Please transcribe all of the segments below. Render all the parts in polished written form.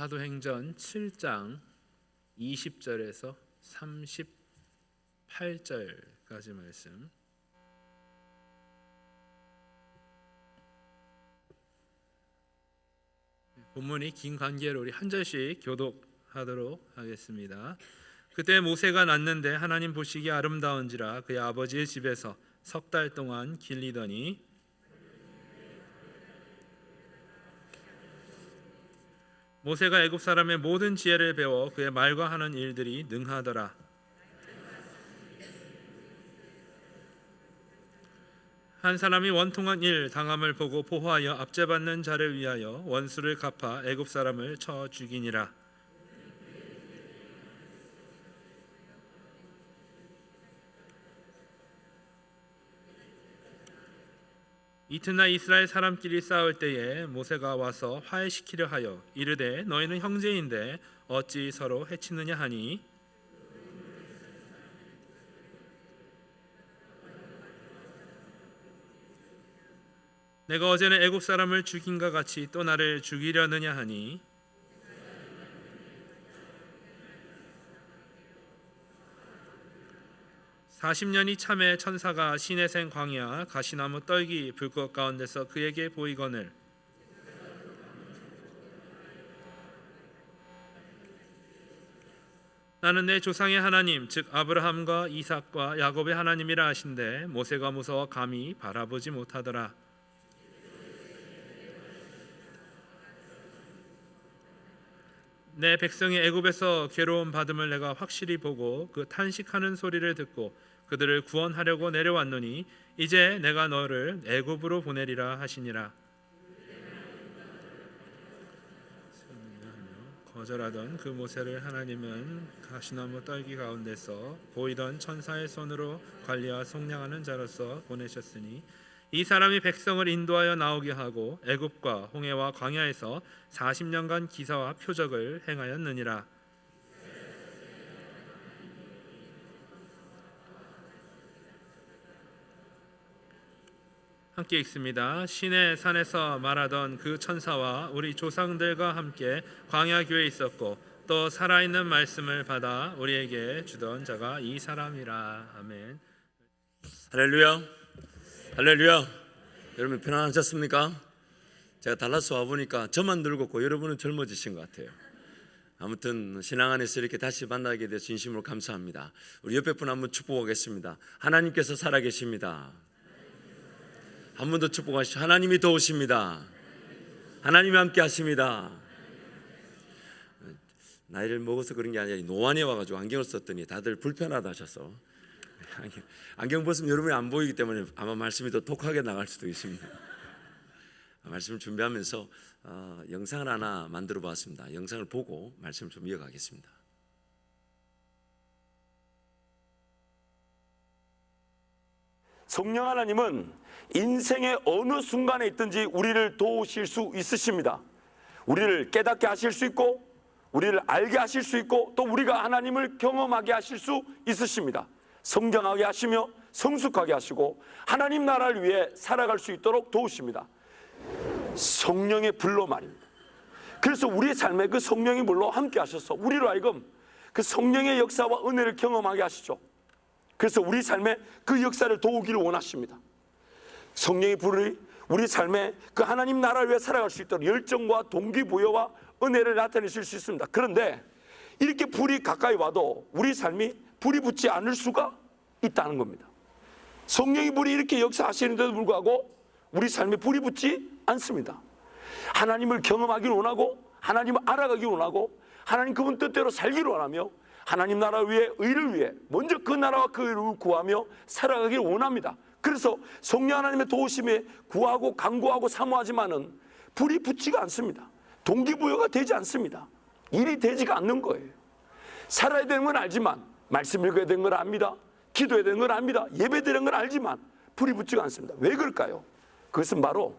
사도행전 7장 20절에서 38절까지 말씀. 본문이 긴 관계로 우리 한 절씩 교독하도록 하겠습니다. 그때 모세가 났는데 하나님 보시기에 아름다운지라 그의 아버지의 집에서 석 달 동안 길리더니 모세가 애굽 사람의 모든 지혜를 배워 그의 말과 하는 일들이 능하더라. 한 사람이 원통한 일 당함을 보고 보호하여 압제받는 자를 위하여 원수를 갚아 애굽 사람을 쳐 죽이니라. 이튿날 이스라엘 사람끼리 싸울 때에 모세가 와서 화해시키려 하여 이르되 너희는 형제인데 어찌 서로 해치느냐 하니 내가 어제는 애굽 사람을 죽인과 같이 또 나를 죽이려느냐 하니 40년이 참에 천사가 시내생 광야 가시나무 떨기 불꽃 가운데서 그에게 보이거늘 나는 내 조상의 하나님 즉 아브라함과 이삭과 야곱의 하나님이라 하신대 모세가 무서워 감히 바라보지 못하더라. 내 백성이 애굽에서 괴로움 받음을 내가 확실히 보고 그 탄식하는 소리를 듣고 그들을 구원하려고 내려왔노니 이제 내가 너를 애굽으로 보내리라 하시니라. 거절하던 그 모세를 하나님은 가시나무 떨기 가운데서 보이던 천사의 손으로 관리와 속량하는 자로서 보내셨으니 이 사람이 백성을 인도하여 나오게 하고 애굽과 홍해와 광야에서 40년간 기사와 표적을 행하였느니라. 함께 읽습니다. 시내 산에서 말하던 그 천사와 우리 조상들과 함께 광야교에 있었고 또 살아있는 말씀을 받아 우리에게 주던 자가 이 사람이라. 아멘. 할렐루야. 할렐루야. 여러분 편안하셨습니까? 제가 달라스 와보니까 저만 늙었고 여러분은 젊어지신 것 같아요. 아무튼 신앙 안에서 이렇게 다시 만나게 돼서 진심으로 감사합니다. 우리 옆에 분 한번 축복하겠습니다. 하나님께서 살아계십니다. 한 번 더 축복하시죠. 하나님이 도우십니다. 하나님이 함께 하십니다. 나이를 먹어서 그런 게 아니라 노안에 와가지고 안경을 썼더니 다들 불편하다 하셔서 안경 벗으면 여러분이 안 보이기 때문에 아마 말씀이 더 독하게 나갈 수도 있습니다. 말씀을 준비하면서 영상을 하나 만들어 봤습니다. 영상을 보고 말씀을 좀 이어가겠습니다. 성령 하나님은 인생의 어느 순간에 있든지 우리를 도우실 수 있으십니다. 우리를 깨닫게 하실 수 있고 우리를 알게 하실 수 있고 또 우리가 하나님을 경험하게 하실 수 있으십니다. 성장하게 하시며 성숙하게 하시고 하나님 나라를 위해 살아갈 수 있도록 도우십니다. 성령의 불로 말입니다. 그래서 우리의 삶에 그 성령의 불로 함께 하셔서 우리로 하여금 그 성령의 역사와 은혜를 경험하게 하시죠. 그래서 우리 삶에 그 역사를 도우기를 원하십니다. 성령의 불이 우리 삶에 그 하나님 나라를 위해 살아갈 수 있도록 열정과 동기부여와 은혜를 나타내실 수 있습니다. 그런데 이렇게 불이 가까이 와도 우리 삶이 불이 붙지 않을 수가 있다는 겁니다. 성령의 불이 이렇게 역사하시는데도 불구하고 우리 삶에 불이 붙지 않습니다. 하나님을 경험하기를 원하고 하나님을 알아가기를 원하고 하나님 그분 뜻대로 살기를 원하며 하나님 나라 위해 의를 위해 먼저 그 나라와 그 의를 구하며 살아가기를 원합니다. 그래서 성령 하나님의 도우심에 구하고 간구하고 사모하지만은 불이 붙지가 않습니다. 동기부여가 되지 않습니다. 일이 되지가 않는 거예요. 살아야 되는 건 알지만 말씀 읽어야 되는 걸 압니다. 기도해야 되는 걸 압니다. 예배 드리는 걸 알지만 불이 붙지가 않습니다. 왜 그럴까요? 그것은 바로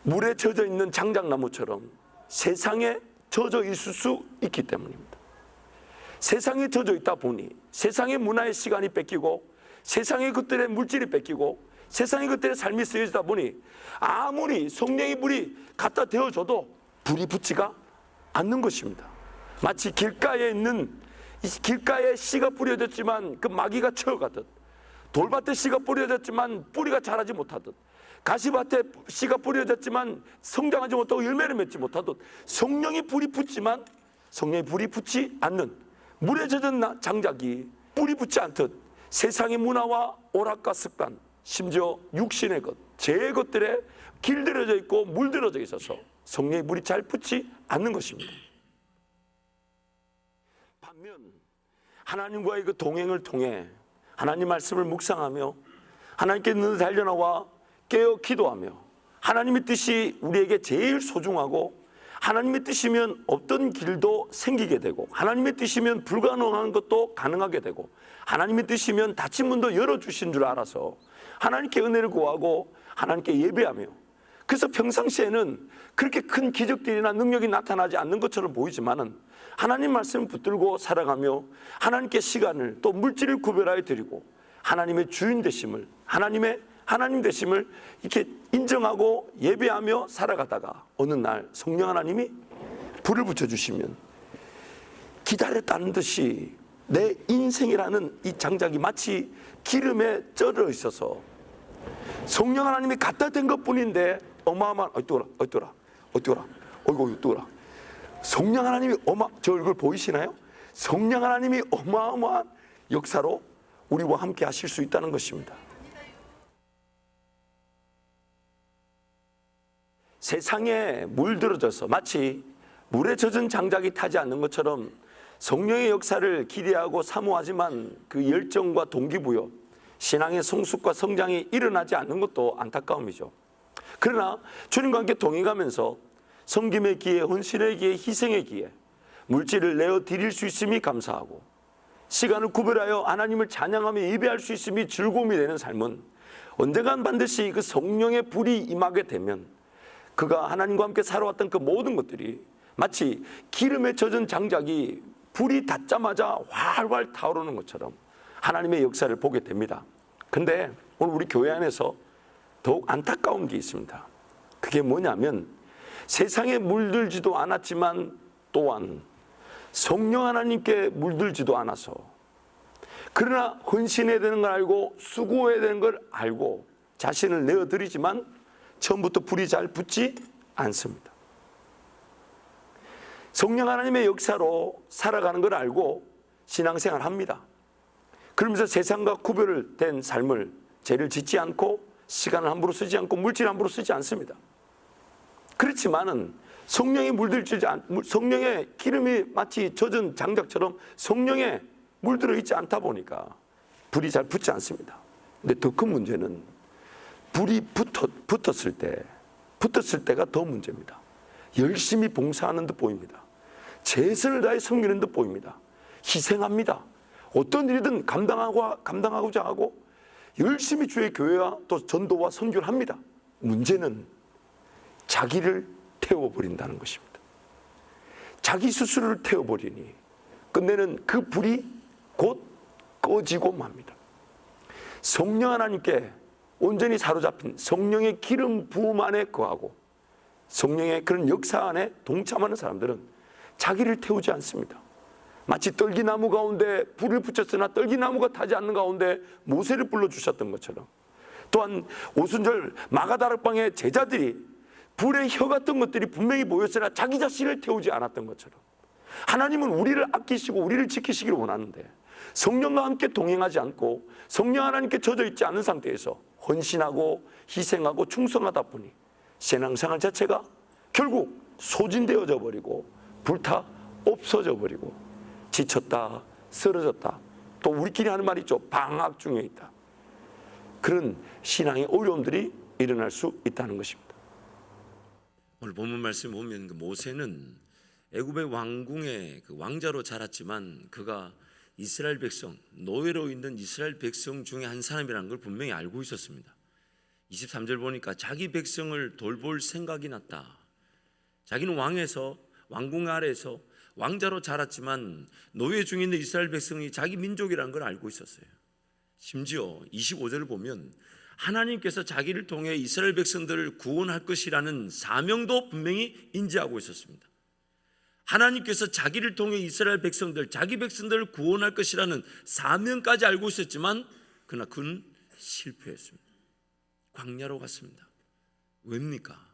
물에 젖어 있는 장작나무처럼 세상에 젖어 있을 수 있기 때문입니다. 세상에 젖어 있다 보니 세상의 문화의 시간이 뺏기고 세상의 것들의 물질이 뺏기고 세상의 것들의 삶이 쓰여지다 보니 아무리 성령의 불이 갖다 대어줘도 불이 붙지가 않는 것입니다. 마치 길가에 씨가 뿌려졌지만 그 마귀가 쳐가듯, 돌밭에 씨가 뿌려졌지만 뿌리가 자라지 못하듯, 가시밭에 씨가 뿌려졌지만 성장하지 못하고 열매를 맺지 못하듯, 성령의 불이 붙지만 성령의 불이 붙지 않는 물에 젖은 장작이 뿌리 붙지 않듯 세상의 문화와 오락과 습관, 심지어 육신의 것, 죄의 것들에 길들여져 있고 물들어져 있어서 성령의 불이 잘 붙지 않는 것입니다. 반면 하나님과의 그 동행을 통해 하나님 말씀을 묵상하며 하나님께 늘 달려나와 깨어 기도하며 하나님의 뜻이 우리에게 제일 소중하고, 하나님의 뜻이면 어떤 길도 생기게 되고, 하나님의 뜻이면 불가능한 것도 가능하게 되고, 하나님의 뜻이면 닫힌 문도 열어주신 줄 알아서 하나님께 은혜를 구하고 하나님께 예배하며, 그래서 평상시에는 그렇게 큰 기적들이나 능력이 나타나지 않는 것처럼 보이지만은 하나님 말씀을 붙들고 살아가며 하나님께 시간을 또 물질을 구별하여 드리고 하나님의 주인 되심을, 하나님 되심을 이렇게 인정하고 예배하며 살아가다가 어느 날 성령 하나님이 불을 붙여주시면 기다렸다는 듯이 내 인생이라는 이 장작이 마치 기름에 쩔어 있어서 성령 하나님이 갖다 댄 것뿐인데 어마어마한, 뜨거라. 성령 하나님이 저 얼굴 보이시나요? 성령 하나님이 어마어마한 역사로 우리와 함께 하실 수 있다는 것입니다. 세상에 물들어져서 마치 물에 젖은 장작이 타지 않는 것처럼 성령의 역사를 기대하고 사모하지만 그 열정과 동기부여, 신앙의 성숙과 성장이 일어나지 않는 것도 안타까움이죠. 그러나 주님과 함께 동행하면서 섬김의 기회, 헌신의 기회, 희생의 기회, 물질을 내어 드릴 수 있음이 감사하고 시간을 구별하여 하나님을 찬양하며 예배할 수 있음이 즐거움이 되는 삶은 언젠간 반드시 그 성령의 불이 임하게 되면 그가 하나님과 함께 살아왔던 그 모든 것들이 마치 기름에 젖은 장작이 불이 닿자마자 활활 타오르는 것처럼 하나님의 역사를 보게 됩니다. 근데 오늘 우리 교회 안에서 더욱 안타까운 게 있습니다. 그게 뭐냐면 세상에 물들지도 않았지만 또한 성령 하나님께 물들지도 않아서, 그러나 헌신해야 되는 걸 알고 수고해야 되는 걸 알고 자신을 내어드리지만 처음부터 불이 잘 붙지 않습니다. 성령 하나님의 역사로 살아가는 걸 알고 신앙생활 합니다. 그러면서 세상과 구별된 삶을 죄를 짓지 않고 시간을 함부로 쓰지 않고 물질 함부로 쓰지 않습니다. 그렇지만은 성령의 성령의 기름이 마치 젖은 장작처럼 성령에 물들어 있지 않다 보니까 불이 잘 붙지 않습니다. 근데 더 큰 문제는 불이 붙었을 때가 더 문제입니다. 열심히 봉사하는 듯 보입니다. 최선을 다해 섬기는 듯 보입니다. 희생합니다. 어떤 일이든 감당하고자 하고 열심히 주의 교회와 또 전도와 선교를 합니다. 문제는 자기를 태워버린다는 것입니다. 자기 스스로를 태워버리니 끝내는 그 불이 곧 꺼지고 맙니다. 성령 하나님께 온전히 사로잡힌 성령의 기름 부음 안에 거하고 성령의 그런 역사 안에 동참하는 사람들은 자기를 태우지 않습니다. 마치 떨기나무 가운데 불을 붙였으나 떨기나무가 타지 않는 가운데 모세를 불러주셨던 것처럼, 또한 오순절 마가다락방의 제자들이 불의 혀 같은 것들이 분명히 보였으나 자기 자신을 태우지 않았던 것처럼 하나님은 우리를 아끼시고 우리를 지키시기를 원하는데 성령과 함께 동행하지 않고 성령 하나님께 젖어 있지 않은 상태에서 헌신하고 희생하고 충성하다 보니 신앙생활 자체가 결국 소진되어져 버리고 불타 없어져 버리고 지쳤다, 쓰러졌다, 또 우리끼리 하는 말이 있죠. 방학 중에 있다. 그런 신앙의 어려움들이 일어날 수 있다는 것입니다. 오늘 본문 말씀 보면 그 모세는 애굽의 왕궁의 그 왕자로 자랐지만 그가 이스라엘 백성, 노예로 있는 이스라엘 백성 중에 한 사람이라는 걸 분명히 알고 있었습니다. 23절 보니까 자기 백성을 돌볼 생각이 났다. 자기는 왕궁 아래에서 왕자로 자랐지만 노예 중에 있는 이스라엘 백성이 자기 민족이라는 걸 알고 있었어요. 심지어 25절을 보면 하나님께서 자기를 통해 이스라엘 백성들을 구원할 것이라는 사명도 분명히 인지하고 있었습니다. 하나님께서 자기를 통해 이스라엘 백성들, 자기 백성들을 구원할 것이라는 사명까지 알고 있었지만 그러나 그는 실패했습니다. 광야로 갔습니다. 왜입니까?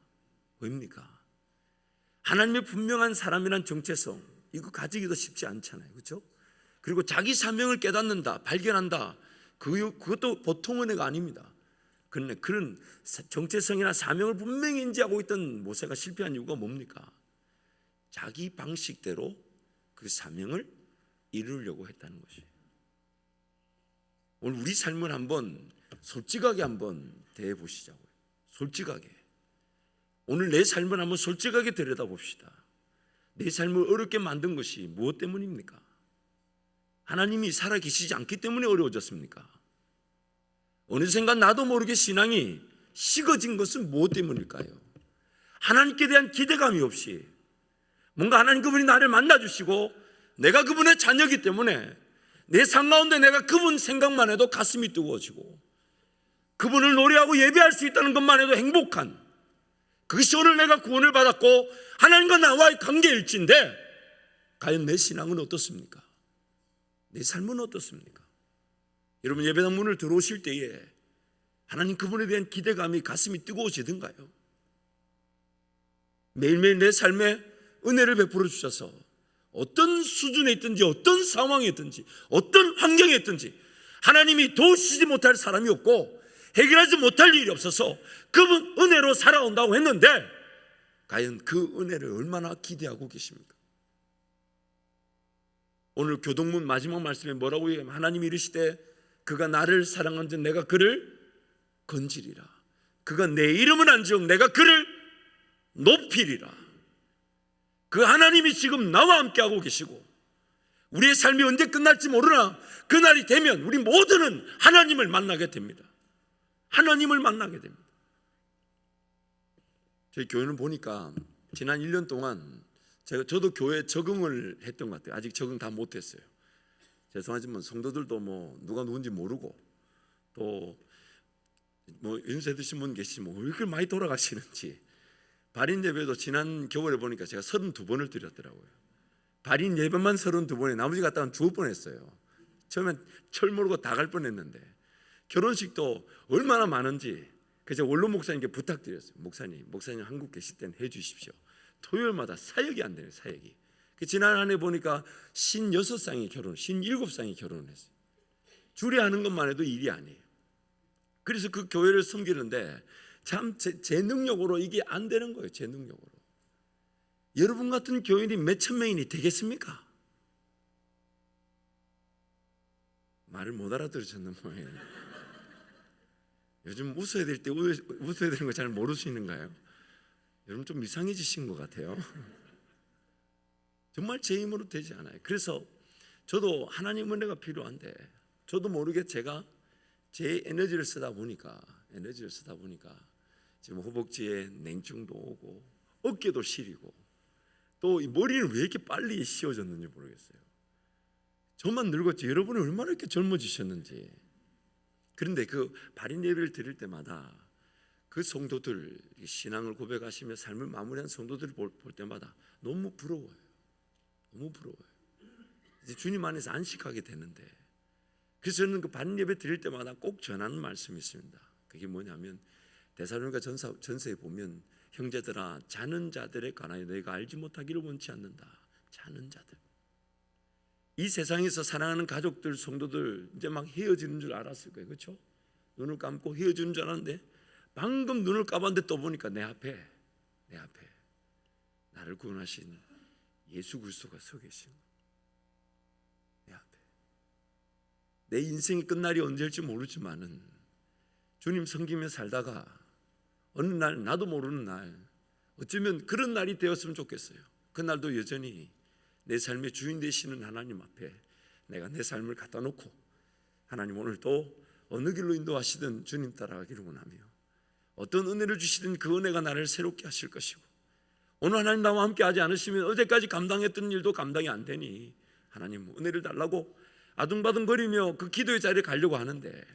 하나님의 분명한 사람이란 정체성, 이거 가지기도 쉽지 않잖아요, 그렇죠? 그리고 자기 사명을 깨닫는다, 발견한다, 그것도 보통 은혜가 아닙니다. 그런데 그런 정체성이나 사명을 분명히 인지하고 있던 모세가 실패한 이유가 뭡니까? 자기 방식대로 그 사명을 이루려고 했다는 것이에요. 오늘 우리 삶을 한번 솔직하게 한번 대해 보시자고요. 솔직하게. 오늘 내 삶을 한번 솔직하게 들여다봅시다. 내 삶을 어렵게 만든 것이 무엇 때문입니까? 하나님이 살아계시지 않기 때문에 어려워졌습니까? 어느샌가 나도 모르게 신앙이 식어진 것은 무엇 때문일까요? 하나님께 대한 기대감이 없이 뭔가 하나님 그분이 나를 만나주시고 내가 그분의 자녀이기 때문에 내 삶 가운데 내가 그분 생각만 해도 가슴이 뜨거워지고 그분을 노래하고 예배할 수 있다는 것만 해도 행복한, 그것이 오늘 내가 구원을 받았고 하나님과 나와의 관계일진데 과연 내 신앙은 어떻습니까? 내 삶은 어떻습니까? 여러분, 예배당 문을 들어오실 때에 하나님 그분에 대한 기대감이 가슴이 뜨거워지던가요? 매일매일 내 삶에 은혜를 베풀어 주셔서 어떤 수준에 있든지 어떤 상황에 있든지 어떤 환경에 있든지 하나님이 도우시지 못할 사람이 없고 해결하지 못할 일이 없어서 그분 은혜로 살아온다고 했는데 과연 그 은혜를 얼마나 기대하고 계십니까? 오늘 교동문 마지막 말씀에 뭐라고 얘기하면 하나님이 이르시되 그가 나를 사랑한 즉 내가 그를 건지리라. 그가 내 이름은 안지억 내가 그를 높이리라. 그 하나님이 지금 나와 함께하고 계시고 우리의 삶이 언제 끝날지 모르나 그날이 되면 우리 모두는 하나님을 만나게 됩니다. 하나님을 만나게 됩니다. 저희 교회는 보니까 지난 1년 동안 저도 교회에 적응을 했던 것 같아요. 아직 적응 다 못했어요. 죄송하지만 성도들도 누가 누군지 모르고 또 연세 드신 분 계시면 왜 이렇게 많이 돌아가시는지. 발인 예배도 지난 겨울에 보니까 제가 32번을 드렸더라고요. 발인 예배만 32번에 나머지 갔다 한 2번 했어요. 처음엔 철 모르고 다 갈 뻔했는데 결혼식도 얼마나 많은지 그래서 원로 목사님께 부탁드렸어요. 목사님 한국 계실 때는 해주십시오. 토요일마다 사역이 안 되네요. 사역이. 지난 한 해 보니까 56쌍이 결혼, 57쌍이 결혼을 했어요. 줄이 하는 것만 해도 일이 아니에요. 그래서 그 교회를 섬기는데 참 제 능력으로 이게 안 되는 거예요. 제 능력으로. 여러분 같은 교인이 몇천 명이니 되겠습니까? 말을 못 알아들으셨나 뭐예요. 요즘 웃어야 될 때 웃어야 되는 거 잘 모르시는가요? 여러분 좀 이상해지신 것 같아요. 정말 제 힘으로 되지 않아요. 그래서 저도 하나님 은혜가 필요한데 저도 모르게 제가 제 에너지를 쓰다 보니까 지금 허벅지에 냉증도 오고 어깨도 시리고 또 이 머리는 왜 이렇게 빨리 씌워졌는지 모르겠어요. 저만 늙었지 여러분은 얼마나 이렇게 젊어지셨는지. 그런데 그 발인 예배를 드릴 때마다 그 성도들 신앙을 고백하시며 삶을 마무리한 성도들을 볼 때마다 너무 부러워요. 너무 부러워요. 이제 주님 안에서 안식하게 되는데 그래서 저는 그 발인 예배 드릴 때마다 꼭 전하는 말씀이 있습니다. 그게 뭐냐면 데살로니가 전서에 보면 형제들아 자는 자들에 관하여 너희가 알지 못하기를 원치 않는다. 자는 자들. 이 세상에서 사랑하는 가족들, 성도들 이제 막 헤어지는 줄 알았을 거예요. 그렇죠? 눈을 감고 헤어지는 줄 알았는데 방금 눈을 감았는데 또 보니까 내 앞에 나를 구원하신 예수 그리스도가 서 계신 내 앞에. 내 인생이 끝날이 언제일지 모르지만은 주님 섬기며 살다가 어느 날 나도 모르는 날 어쩌면 그런 날이 되었으면 좋겠어요. 그날도 여전히 내 삶의 주인 되시는 하나님 앞에 내가 내 삶을 갖다 놓고 하나님 오늘 또 어느 길로 인도하시든 주님 따라가기를 원하며 어떤 은혜를 주시든 그 은혜가 나를 새롭게 하실 것이고 오늘 하나님 나와 함께 하지 않으시면 어제까지 감당했던 일도 감당이 안 되니 하나님 은혜를 달라고 아둥바둥거리며 그 기도의 자리에 가려고 하는데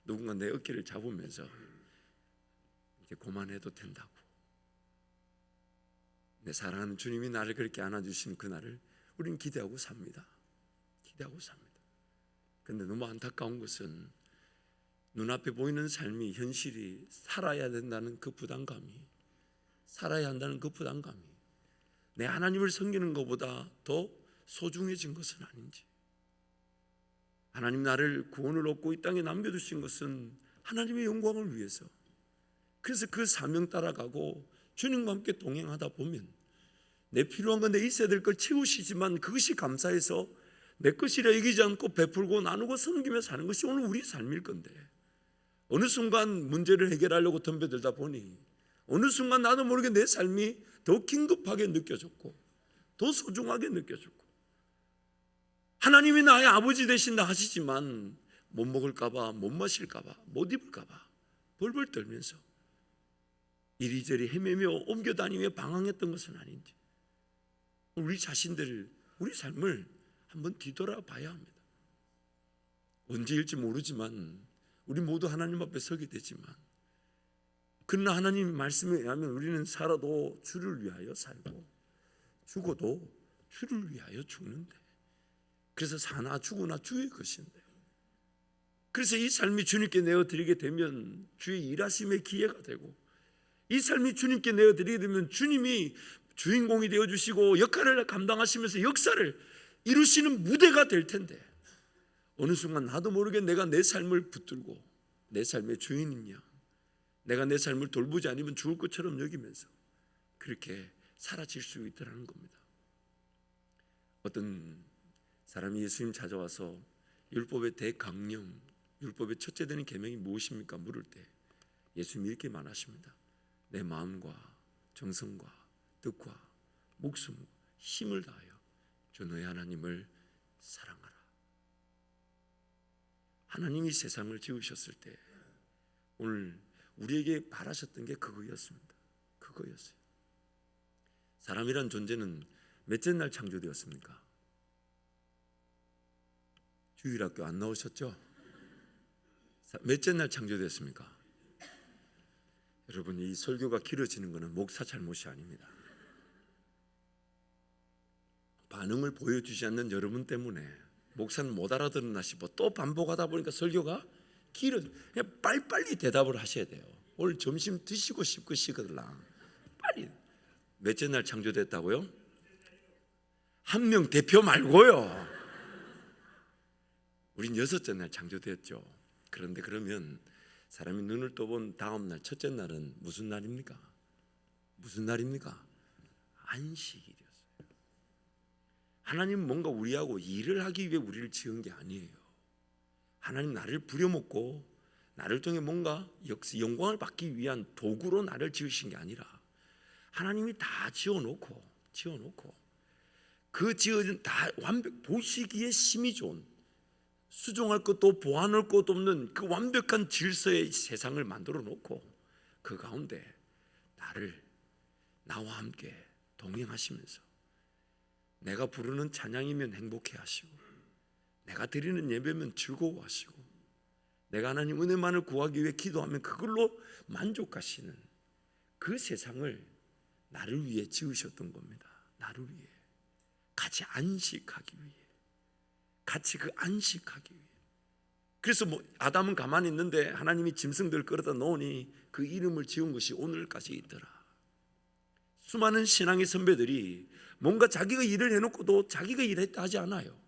누군가 내 어깨를 잡으면서 이제 그만해도 된다고, 내 사랑하는 주님이 나를 그렇게 안아주신 그날을 우리는 기대하고 삽니다. 기대하고 삽니다. 그런데 너무 안타까운 것은 눈앞에 보이는 삶이, 현실이 살아야 된다는 그 부담감이, 살아야 한다는 그 부담감이 내 하나님을 섬기는 것보다 더 소중해진 것은 아닌지, 하나님 나를 구원을 얻고 이 땅에 남겨두신 것은 하나님의 영광을 위해서, 그래서 그 사명 따라가고 주님과 함께 동행하다 보면 내 필요한 건 내 있어야 될 걸 채우시지만 그것이 감사해서 내 것이라 여기지 않고 베풀고 나누고 섬기며 사는 것이 오늘 우리 삶일 건데, 어느 순간 문제를 해결하려고 덤벼들다 보니 어느 순간 나도 모르게 내 삶이 더 긴급하게 느껴졌고 더 소중하게 느껴졌고, 하나님이 나의 아버지 되신다 하시지만 못 먹을까봐, 못 마실까봐, 못 입을까봐 벌벌 떨면서 이리저리 헤매며 옮겨다니며 방황했던 것은 아닌지, 우리 자신들, 우리 삶을 한번 뒤돌아봐야 합니다. 언제일지 모르지만 우리 모두 하나님 앞에 서게 되지만, 그러나 하나님 말씀에 의하면 우리는 살아도 주를 위하여 살고 죽어도 주를 위하여 죽는데, 그래서 사나 죽으나 주의 것인데, 그래서 이 삶이 주님께 내어드리게 되면 주의 일하심의 기회가 되고, 이 삶이 주님께 내어드리게 되면 주님이 주인공이 되어주시고 역할을 감당하시면서 역사를 이루시는 무대가 될 텐데, 어느 순간 나도 모르게 내가 내 삶을 붙들고 내 삶의 주인인 양, 내가 내 삶을 돌보지 않으면 죽을 것처럼 여기면서 그렇게 사라질 수 있더라는 겁니다. 어떤 사람이 예수님 찾아와서 율법의 대강령, 율법의 첫째 되는 계명이 무엇입니까? 물을 때 예수님이 이렇게 말하십니다. 내 마음과 정성과 뜻과 목숨, 힘을 다하여 주 너의 하나님을 사랑하라. 하나님이 세상을 지으셨을 때 오늘 우리에게 바라셨던 게 그거였습니다. 그거였어요. 사람이란 존재는 몇째 날 창조되었습니까? 주일학교 안 나오셨죠? 몇째 날 창조되었습니까? 여러분, 이 설교가 길어지는 것은 목사 잘못이 아닙니다. 반응을 보여주지 않는 여러분 때문에 목사는 못 알아들었나 싶어 또 반복하다 보니까 설교가 길어져. 그냥 빨리빨리 대답을 하셔야 돼요. 오늘 점심 드시고 싶으시거들랑 빨리. 몇째 날 창조됐다고요? 한 명 대표 말고요. 우린 6째 날 창조됐죠. 그런데 그러면 사람이 눈을 떠본 다음 날, 첫째 날은 무슨 날입니까? 무슨 날입니까? 안식일이었어요. 하나님은 뭔가 우리하고 일을 하기 위해 우리를 지은 게 아니에요. 하나님 나를 부려먹고 나를 통해 뭔가 영광을 받기 위한 도구로 나를 지으신 게 아니라, 하나님이 다 지어놓고 그 지어진 다 완벽, 보시기에 심이 좋은, 수정할 것도 보완할 것도 없는 그 완벽한 질서의 세상을 만들어 놓고 그 가운데 나와 함께 동행하시면서 내가 부르는 찬양이면 행복해 하시고, 내가 드리는 예배면 즐거워하시고, 내가 하나님 은혜만을 구하기 위해 기도하면 그걸로 만족하시는 그 세상을 나를 위해 지으셨던 겁니다. 나를 위해, 같이 안식하기 위해, 같이 그 안식하기 위해. 그래서 아담은 가만히 있는데 하나님이 짐승들을 끌어다 놓으니 그 이름을 지은 것이 오늘까지 있더라. 수많은 신앙의 선배들이 뭔가 자기가 일을 해놓고도 자기가 일했다 하지 않아요.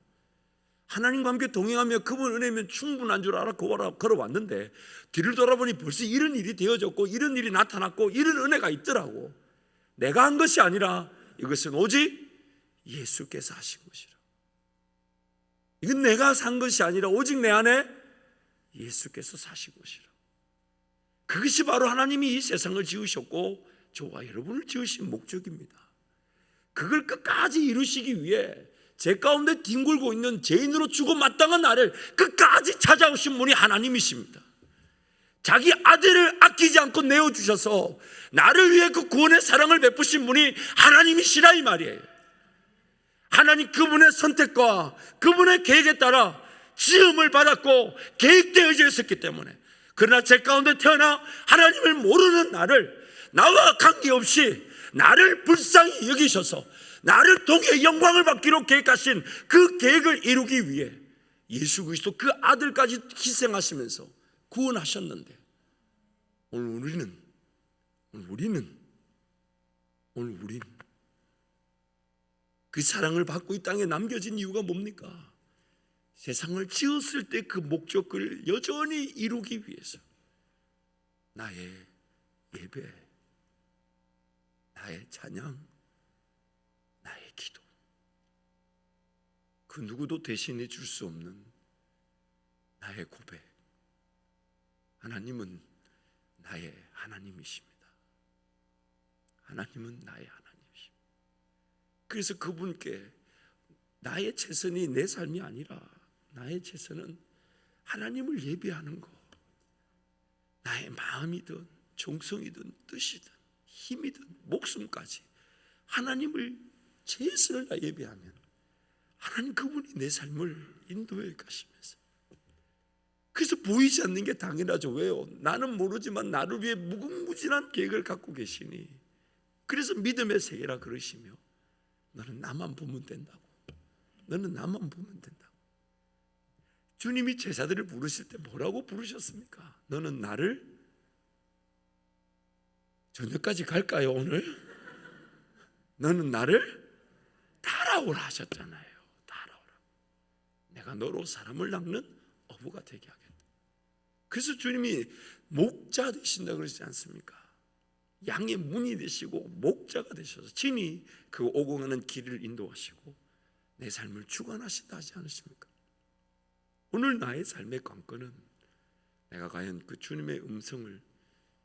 하나님과 함께 동행하며 그분 은혜면 충분한 줄 알아 걸어왔는데, 뒤를 돌아보니 벌써 이런 일이 되어졌고 이런 일이 나타났고 이런 은혜가 있더라고. 내가 한 것이 아니라 이것은 오직 예수께서 하신 것이라. 이건 내가 산 것이 아니라 오직 내 안에 예수께서 사신 것이라. 그것이 바로 하나님이 이 세상을 지으셨고 저와 여러분을 지으신 목적입니다. 그걸 끝까지 이루시기 위해 제 가운데 뒹굴고 있는 죄인으로 죽어 마땅한 나를 끝까지 찾아오신 분이 하나님이십니다. 자기 아들을 아끼지 않고 내어주셔서 나를 위해 그 구원의 사랑을 베푸신 분이 하나님이시라 이 말이에요. 하나님 그분의 선택과 그분의 계획에 따라 지음을 받았고 계획되어져 있었기 때문에 그러나 제 가운데 태어나 하나님을 모르는 나를, 나와 관계없이 나를 불쌍히 여기셔서 나를 통해 영광을 받기로 계획하신 그 계획을 이루기 위해 예수 그리스도 그 아들까지 희생하시면서 구원하셨는데, 오늘 우리는 그 사랑을 받고 이 땅에 남겨진 이유가 뭡니까? 세상을 지었을 때 그 목적을 여전히 이루기 위해서 나의 예배, 나의 찬양, 나의 기도, 그 누구도 대신해 줄 수 없는 나의 고백, 하나님은 나의 하나님이십니다. 하나님은 나의 하나님이십니다. 그래서 그분께 나의 최선이 내 삶이 아니라 나의 최선은 하나님을 예배하는 것, 나의 마음이든 정성이든 뜻이든 힘이든 목숨까지 하나님을 최선을 다 예배하면 하나님 그분이 내 삶을 인도해 가시면서, 그래서 보이지 않는 게 당연하죠. 왜요? 나는 모르지만 나를 위해 무궁무진한 계획을 갖고 계시니, 그래서 믿음의 세계라 그러시며, 너는 나만 보면 된다고, 너는 나만 보면 된다고. 주님이 제자들을 부르실 때 뭐라고 부르셨습니까? 너는 나를, 저녁까지 갈까요 오늘? 너는 나를 따라오라 하셨잖아요. 따라오라. 내가 너로 사람을 낚는 어부가 되게 하겠다. 그래서 주님이 목자 되신다 그러지 않습니까? 양의 문이 되시고 목자가 되셔서 친히 그 오고 가는 길을 인도하시고 내 삶을 주관하신다 하지 않으십니까? 오늘 나의 삶의 관건은 내가 과연 그 주님의 음성을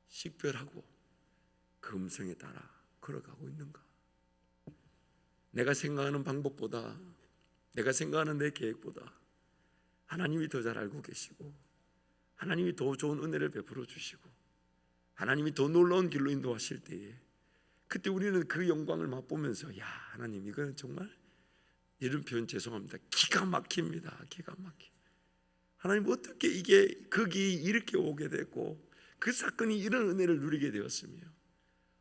식별하고 그 음성에 따라 걸어가고 있는가? 내가 생각하는 방법보다, 내가 생각하는 내 계획보다 하나님이 더 잘 알고 계시고, 하나님이 더 좋은 은혜를 베풀어 주시고, 하나님이 더 놀라운 길로 인도하실 때에, 그때 우리는 그 영광을 맛보면서, 야, 하나님 이거는 정말, 이런 표현 죄송합니다, 기가 막힙니다. 기가 막혀. 하나님 어떻게 이게 거기 이렇게 오게 됐고 그 사건이 이런 은혜를 누리게 되었으며,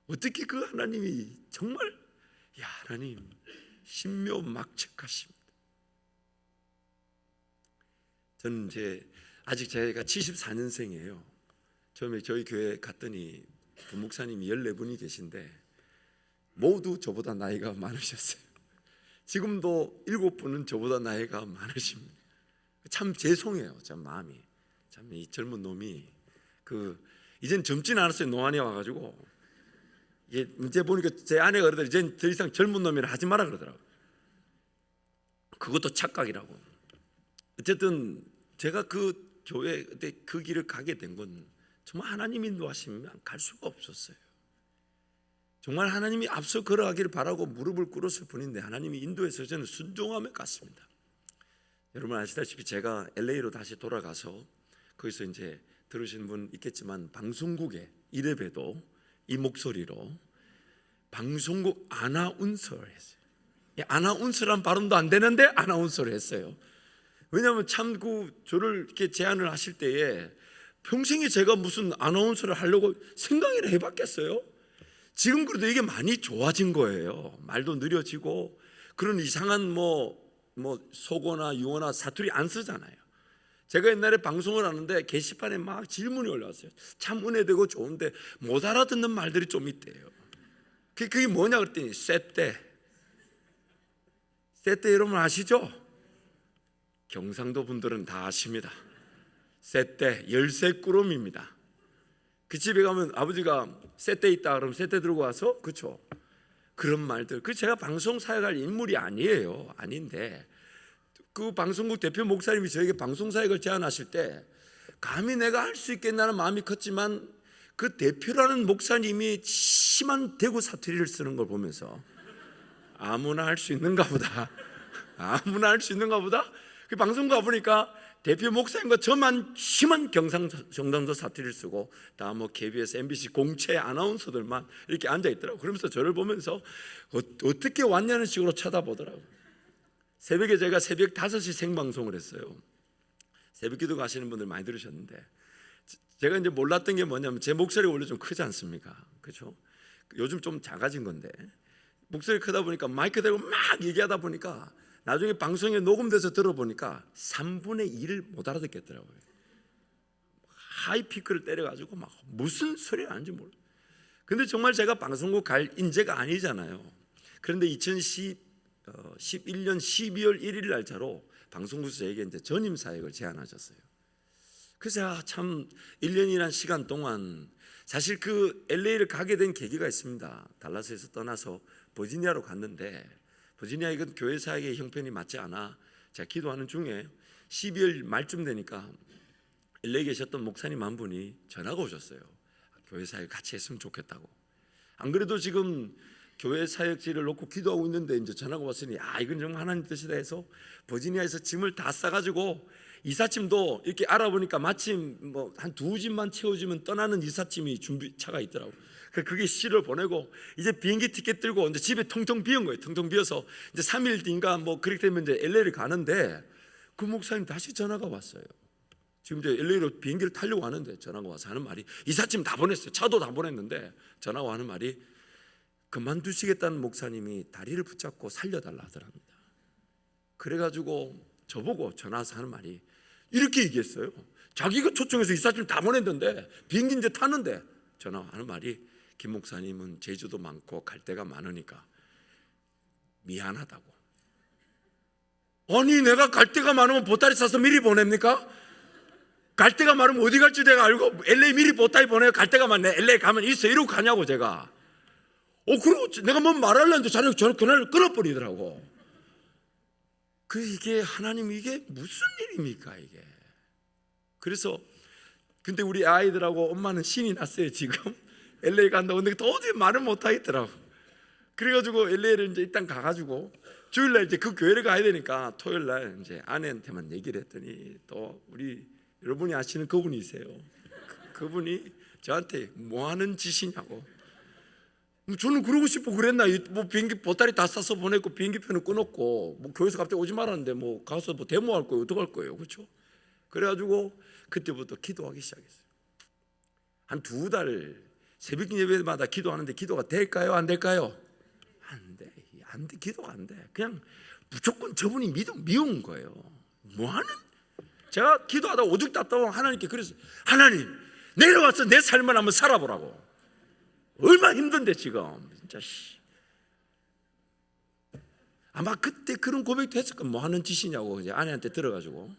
어떻게 그 하나님이 정말, 야, 하나님 신묘막측하십니다. 저는 이제 아직 제가 74년생이에요. 처음에 저희 교회 갔더니 부목사님이 14분이 계신데 모두 저보다 나이가 많으셨어요. 지금도 7분은 저보다 나이가 많으십니다. 참 죄송해요. 참 마음이, 참 이 젊은 놈이 이젠 젊진 않았어요. 노안에 와가지고 이제 보니까 제 아내가 그러더라고요. 이젠 더 이상 젊은 놈이라 하지 마라 그러더라고요. 그것도 착각이라고. 어쨌든 제가 그 교회 그때 그 길을 가게 된 건 정말 하나님 인도하시면 갈 수가 없었어요. 정말 하나님이 앞서 걸어가기를 바라고 무릎을 꿇었을 뿐인데 하나님이 인도해서 저는 순종하며 갔습니다. 여러분 아시다시피 제가 LA로 다시 돌아가서 거기서 이제 들으신 분 있겠지만 방송국에 이래봬도 이 목소리로 방송국 아나운서를 했어요. 아나운서란 발음도 안 되는데 아나운서를 했어요. 왜냐하면 참 저를 이렇게 제안을 하실 때에 평생에 제가 무슨 아나운서를 하려고 생각이나 해봤겠어요? 지금 그래도 이게 많이 좋아진 거예요. 말도 느려지고 그런 이상한 속어나 유어나 사투리 안 쓰잖아요. 제가 옛날에 방송을 하는데 게시판에 막 질문이 올라왔어요. 참 은혜되고 좋은데 못 알아듣는 말들이 좀 있대요. 그게 뭐냐 그랬더니 쎄때 여러분 아시죠? 경상도 분들은 다 아십니다. 쎄때 열쇠꾸러미입니다. 그 집에 가면 아버지가 쎄때 있다 그러면 쎄때 들고 와서, 그렇죠? 그런 말들. 제가 방송 사역할 인물이 아니에요. 아닌데 그 방송국 대표 목사님이 저에게 방송 사역을 제안하실 때 감히 내가 할 수 있겠나는 마음이 컸지만 그 대표라는 목사님이 심한 대구 사투리를 쓰는 걸 보면서 아무나 할 수 있는가 보다. 아무나 할 수 있는가 보다. 그 방송 가보니까 대표 목사님과 저만 심한 경상도 사투리를 쓰고 다 KBS, MBC 공채 아나운서들만 이렇게 앉아 있더라고. 그러면서 저를 보면서 어떻게 왔냐는 식으로 쳐다보더라고. 새벽에 제가 새벽 5시 생방송을 했어요. 새벽 기도 가시는 분들 많이 들으셨는데 제가 이제 몰랐던 게 뭐냐면 제 목소리가 원래 좀 크지 않습니까? 그렇죠? 요즘 좀 작아진 건데 목소리 크다 보니까 마이크 대고 막 얘기하다 보니까 나중에 방송에 녹음돼서 들어보니까 3분의 1을 못 알아듣겠더라고요. 하이피크를 때려가지고 막 무슨 소리가 하는지 몰라. 근데 정말 제가 방송국 갈 인재가 아니잖아요. 그런데 2011년 12월 1일 날짜로 방송국에서 저에게 이제 전임 사역을 제안하셨어요. 그래서 제가 참 1년이라는 시간 동안 사실 그 LA를 가게 된 계기가 있습니다. 달라스에서 떠나서 버지니아로 갔는데 버지니아 이건 교회 사역의 형편이 맞지 않아 제가 기도하는 중에 12월 말쯤 되니까 LA에 계셨던 목사님 한 분이 전화가 오셨어요. 교회 사역 같이 했으면 좋겠다고. 안 그래도 지금 교회 사역지를 놓고 기도하고 있는데 이제 전화가 왔으니 이건 정말 하나님 뜻이다 해서 버지니아에서 짐을 다 싸가지고 이삿짐도 이렇게 알아보니까 마침 뭐 한 2집만 채워지면 떠나는 이삿짐이 준비차가 있더라고. 그게 시를 보내고 이제 비행기 티켓 들고 이제 집에 텅텅 비은 거예요. 텅텅 비어서 이제 3일 뒤인가 뭐 그렇게 되면 이제 LA를 가는데 그 목사님 다시 전화가 왔어요. 지금 이제 LA로 비행기를 타려고 하는데 전화가 와서 하는 말이 이삿짐 다 보냈어요. 차도 다 보냈는데 전화가 하는 말이 그만두시겠다는 목사님이 다리를 붙잡고 살려달라 하더랍니다. 그래가지고 저보고 전화해서 하는 말이 이렇게 얘기했어요. 자기가 초청해서 이삿짐 다 보냈는데 비행기 이제 타는데 전화하는 말이 김 목사님은 제주도 많고 갈 데가 많으니까 미안하다고. 아니 내가 갈 데가 많으면 보따리 싸서 미리 보냅니까? 갈 데가 많으면 어디 갈지 내가 알고 LA 미리 보따리 보내요. 갈 데가 많네. LA 가면 있어 이러고 가냐고 제가. 그리고 내가 뭐 말하려는데 자네가 전화를 끊어버리더라고. 이게 하나님 이게 무슨 일입니까 이게. 그래서 근데 우리 아이들하고 엄마는 신이 났어요. 지금 LA 간다고. 근데 도저히 말을 못 하겠더라고. 그래가지고 LA를 이제 일단 가가지고 주일날 이제 그 교회를 가야 되니까 토요일날 이제 아내한테만 얘기를 했더니 또 우리 여러분이 아시는 그분이세요. 그분이 저한테 뭐 하는 짓이냐고. 저는 그러고 싶어 그랬나. 뭐 비행기 보따리 다 싸서 보냈고 비행기표는 끊었고 뭐 교회에서 갑자기 오지 말았는데 뭐 가서 뭐 데모할 거예요. 어떡할 거예요. 그렇죠? 그래가지고 그때부터 기도하기 시작했어요. 한 2달 새벽 예배마다 기도하는데 기도가 될까요? 안 될까요? 안 돼. 안 돼. 기도가 안 돼. 그냥 무조건 저분이 미운 거예요. 뭐 하는? 제가 기도하다 오죽 답답하면 하나님께 그래서 하나님 내려와서 내 삶을 한번 살아보라고. 얼마나 힘든데 지금 진짜 아마 그때 그런 고백도 했을 거야. 뭐 하는 짓이냐고 이제 아내한테 들어가지고.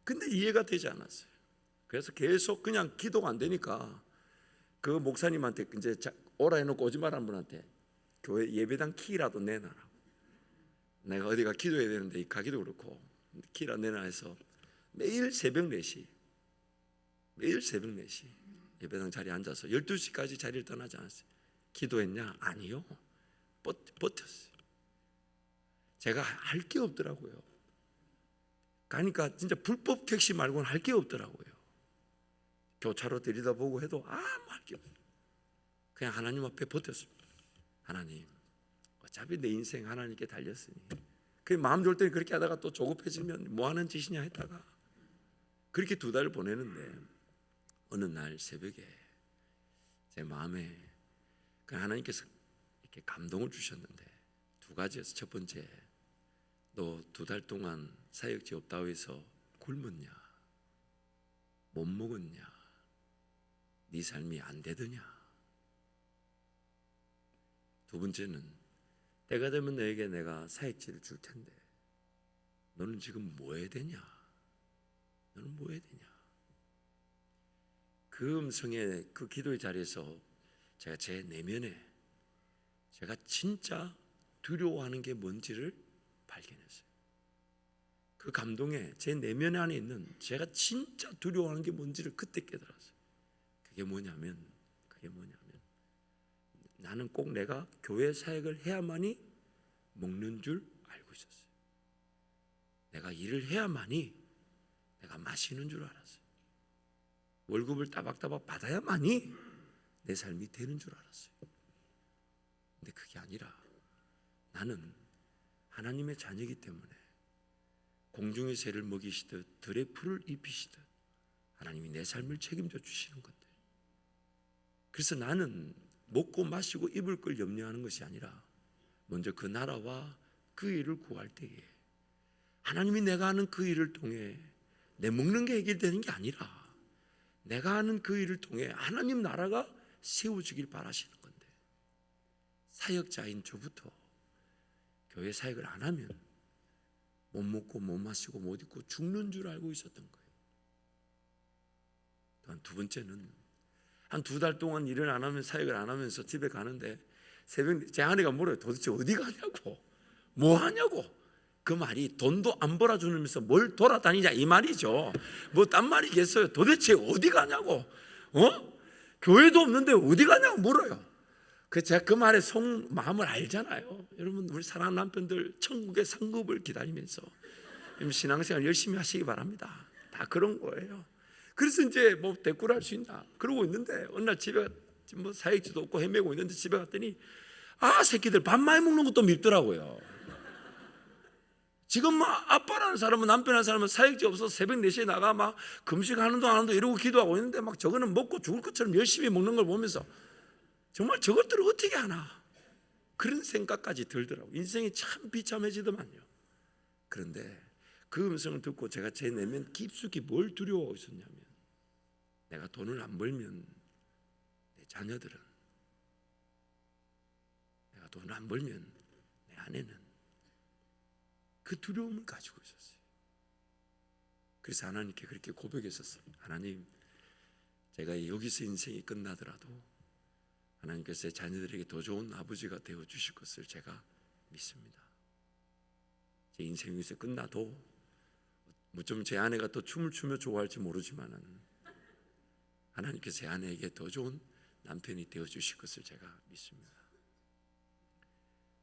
근데 이해가 되지 않았어요. 그래서 계속 그냥 기도가 안 되니까 그 목사님한테 이제 오라 해놓고 오지 말라는 분한테 교회 예배당 키라도 내놔라. 내가 어디가 기도해야 되는데 가기도 그렇고 키라 내놔 해서 매일 새벽 4시 예배당 자리에 앉아서 12시까지 자리를 떠나지 않았어요. 기도했냐? 아니요. 버텼어요. 제가 할 게 없더라고요. 가니까 진짜 불법 택시 말고는 할 게 없더라고요. 교차로 들여다보고 해도 아무 할 게 없어요. 그냥 하나님 앞에 버텼습니다. 하나님 어차피 내 인생 하나님께 달렸으니 그 마음 좋을 때는 그렇게 하다가 또 조급해지면 뭐 하는 짓이냐 했다가 그렇게 2달을 보내는데 어느 날 새벽에 제 마음에 그 하나님께서 이렇게 감동을 주셨는데 2가지였어요. 첫 번째, 너 2달 동안 사역지 없다고해서 굶었냐? 못 먹었냐? 네 삶이 안 되더냐? 2번째는 때가 되면 너에게 내가 사역지를 줄 텐데 너는 지금 뭐 해야 되냐? 너는 뭐 해야 되냐? 그 음성의 그 기도의 자리에서 제가 제 내면에 제가 진짜 두려워하는 게 뭔지를 발견했어요. 그 감동에 제 내면 안에 있는 제가 진짜 두려워하는 게 뭔지를 그때 깨달았어요. 그게 뭐냐면 나는 꼭 내가 교회 사역을 해야만이 먹는 줄 알고 있었어요. 내가 일을 해야만이 내가 마시는 줄 알았어요. 월급을 따박따박 받아야만이 내 삶이 되는 줄 알았어요. 근데 그게 아니라 나는 하나님의 자녀이기 때문에 공중의 새를 먹이시듯 들의 풀을 입히시듯 하나님이 내 삶을 책임져 주시는 건데, 그래서 나는 먹고 마시고 입을 걸 염려하는 것이 아니라 먼저 그 나라와 그 일을 구할 때에 하나님이 내가 하는 그 일을 통해 내 먹는 게 해결되는 게 아니라 내가 하는 그 일을 통해 하나님 나라가 세워지길 바라시는 건데, 사역자인 저부터 교회 사역을 안 하면 못 먹고 못 마시고 못 입고 죽는 줄 알고 있었던 거예요. 또한 두 번째는 한 2달 동안 일을 안 하면 사역을 안 하면서 집에 가는데 새벽 제 아내가 물어요. 도대체 어디 가냐고, 뭐 하냐고. 그 말이 돈도 안 벌어주면서 뭘 돌아다니냐 이 말이죠. 뭐 딴 말이겠어요. 도대체 어디 가냐고. 교회도 없는데 어디 가냐고 물어요. 그래서 제가 그 말의 마음을 알잖아요. 여러분, 우리 사랑하는 남편들 천국의 상급을 기다리면서 신앙생활 열심히 하시기 바랍니다. 다 그런 거예요. 그래서 이제 뭐 대꾸를 할 수 있나 그러고 있는데 어느 날 집에 뭐 사역지도 없고 헤매고 있는데 집에 갔더니 새끼들 밥 많이 먹는 것도 밉더라고요. 지금 막 아빠라는 사람은, 남편이라는 사람은 사역지 없어서 새벽 4시에 나가 막 금식하는도 안 하는도 이러고 기도하고 있는데 막 저거는 먹고 죽을 것처럼 열심히 먹는 걸 보면서 정말 저것들을 어떻게 하나, 그런 생각까지 들더라고요. 인생이 참 비참해지더만요. 그런데 그 음성을 듣고 제가 제 내면 깊숙이 뭘 두려워하고 있었냐면, 내가 돈을 안 벌면 내 자녀들은, 내가 돈을 안 벌면 내 아내는, 그 두려움을 가지고 있었어요. 그래서 하나님께 그렇게 고백했었어요. 하나님, 제가 여기서 인생이 끝나더라도 하나님께서 제 자녀들에게 더 좋은 아버지가 되어 주실 것을 제가 믿습니다. 제 인생이 여기서 끝나도 좀 제 아내가 또 춤을 추며 좋아할지 모르지만은 하나님께서 제 아내에게 더 좋은 남편이 되어 주실 것을 제가 믿습니다.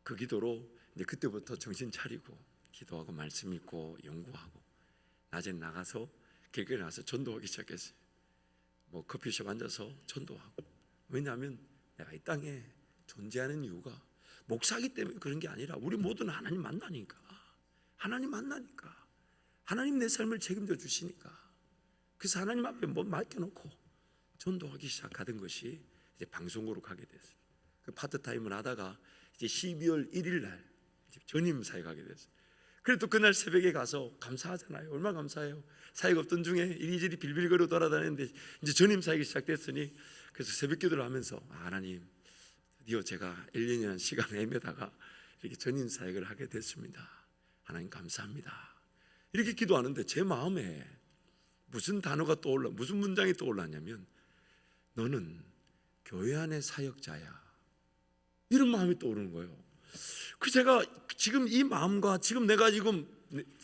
그 기도로 이제 그때부터 정신 차리고 기도하고 말씀 읽고 연구하고 낮에 나가서 길거리 나가서 전도하기 시작했어요. 뭐 커피숍 앉아서 전도하고. 왜냐하면 내가 이 땅에 존재하는 이유가 목사기 때문에 그런 게 아니라 우리 모두는 하나님 만나니까, 하나님 내 삶을 책임져 주시니까. 그래서 하나님 앞에 뭐 맡겨놓고 전도하기 시작하던 것이 이제 방송국으로 가게 됐어요. 그 파트타임을 하다가 이제 12월 1일 날 전임사에 가게 됐어요. 그래도 그날 새벽에 가서 감사하잖아요. 얼마나 감사해요. 사역 없던 중에 이리저리 빌빌거려 돌아다녔는데 이제 전임사역이 시작됐으니, 그래서 새벽 기도를 하면서 하나님, 드디어 제가 1년이라는 시간에 헤매다가 이렇게 전임사역을 하게 됐습니다. 하나님 감사합니다. 이렇게 기도하는데 제 마음에 무슨 단어가 떠올라, 무슨 문장이 떠올랐냐면, 너는 교회 안의 사역자야, 이런 마음이 떠오르는 거예요. 그 제가 지금 이 마음과 지금 내가 지금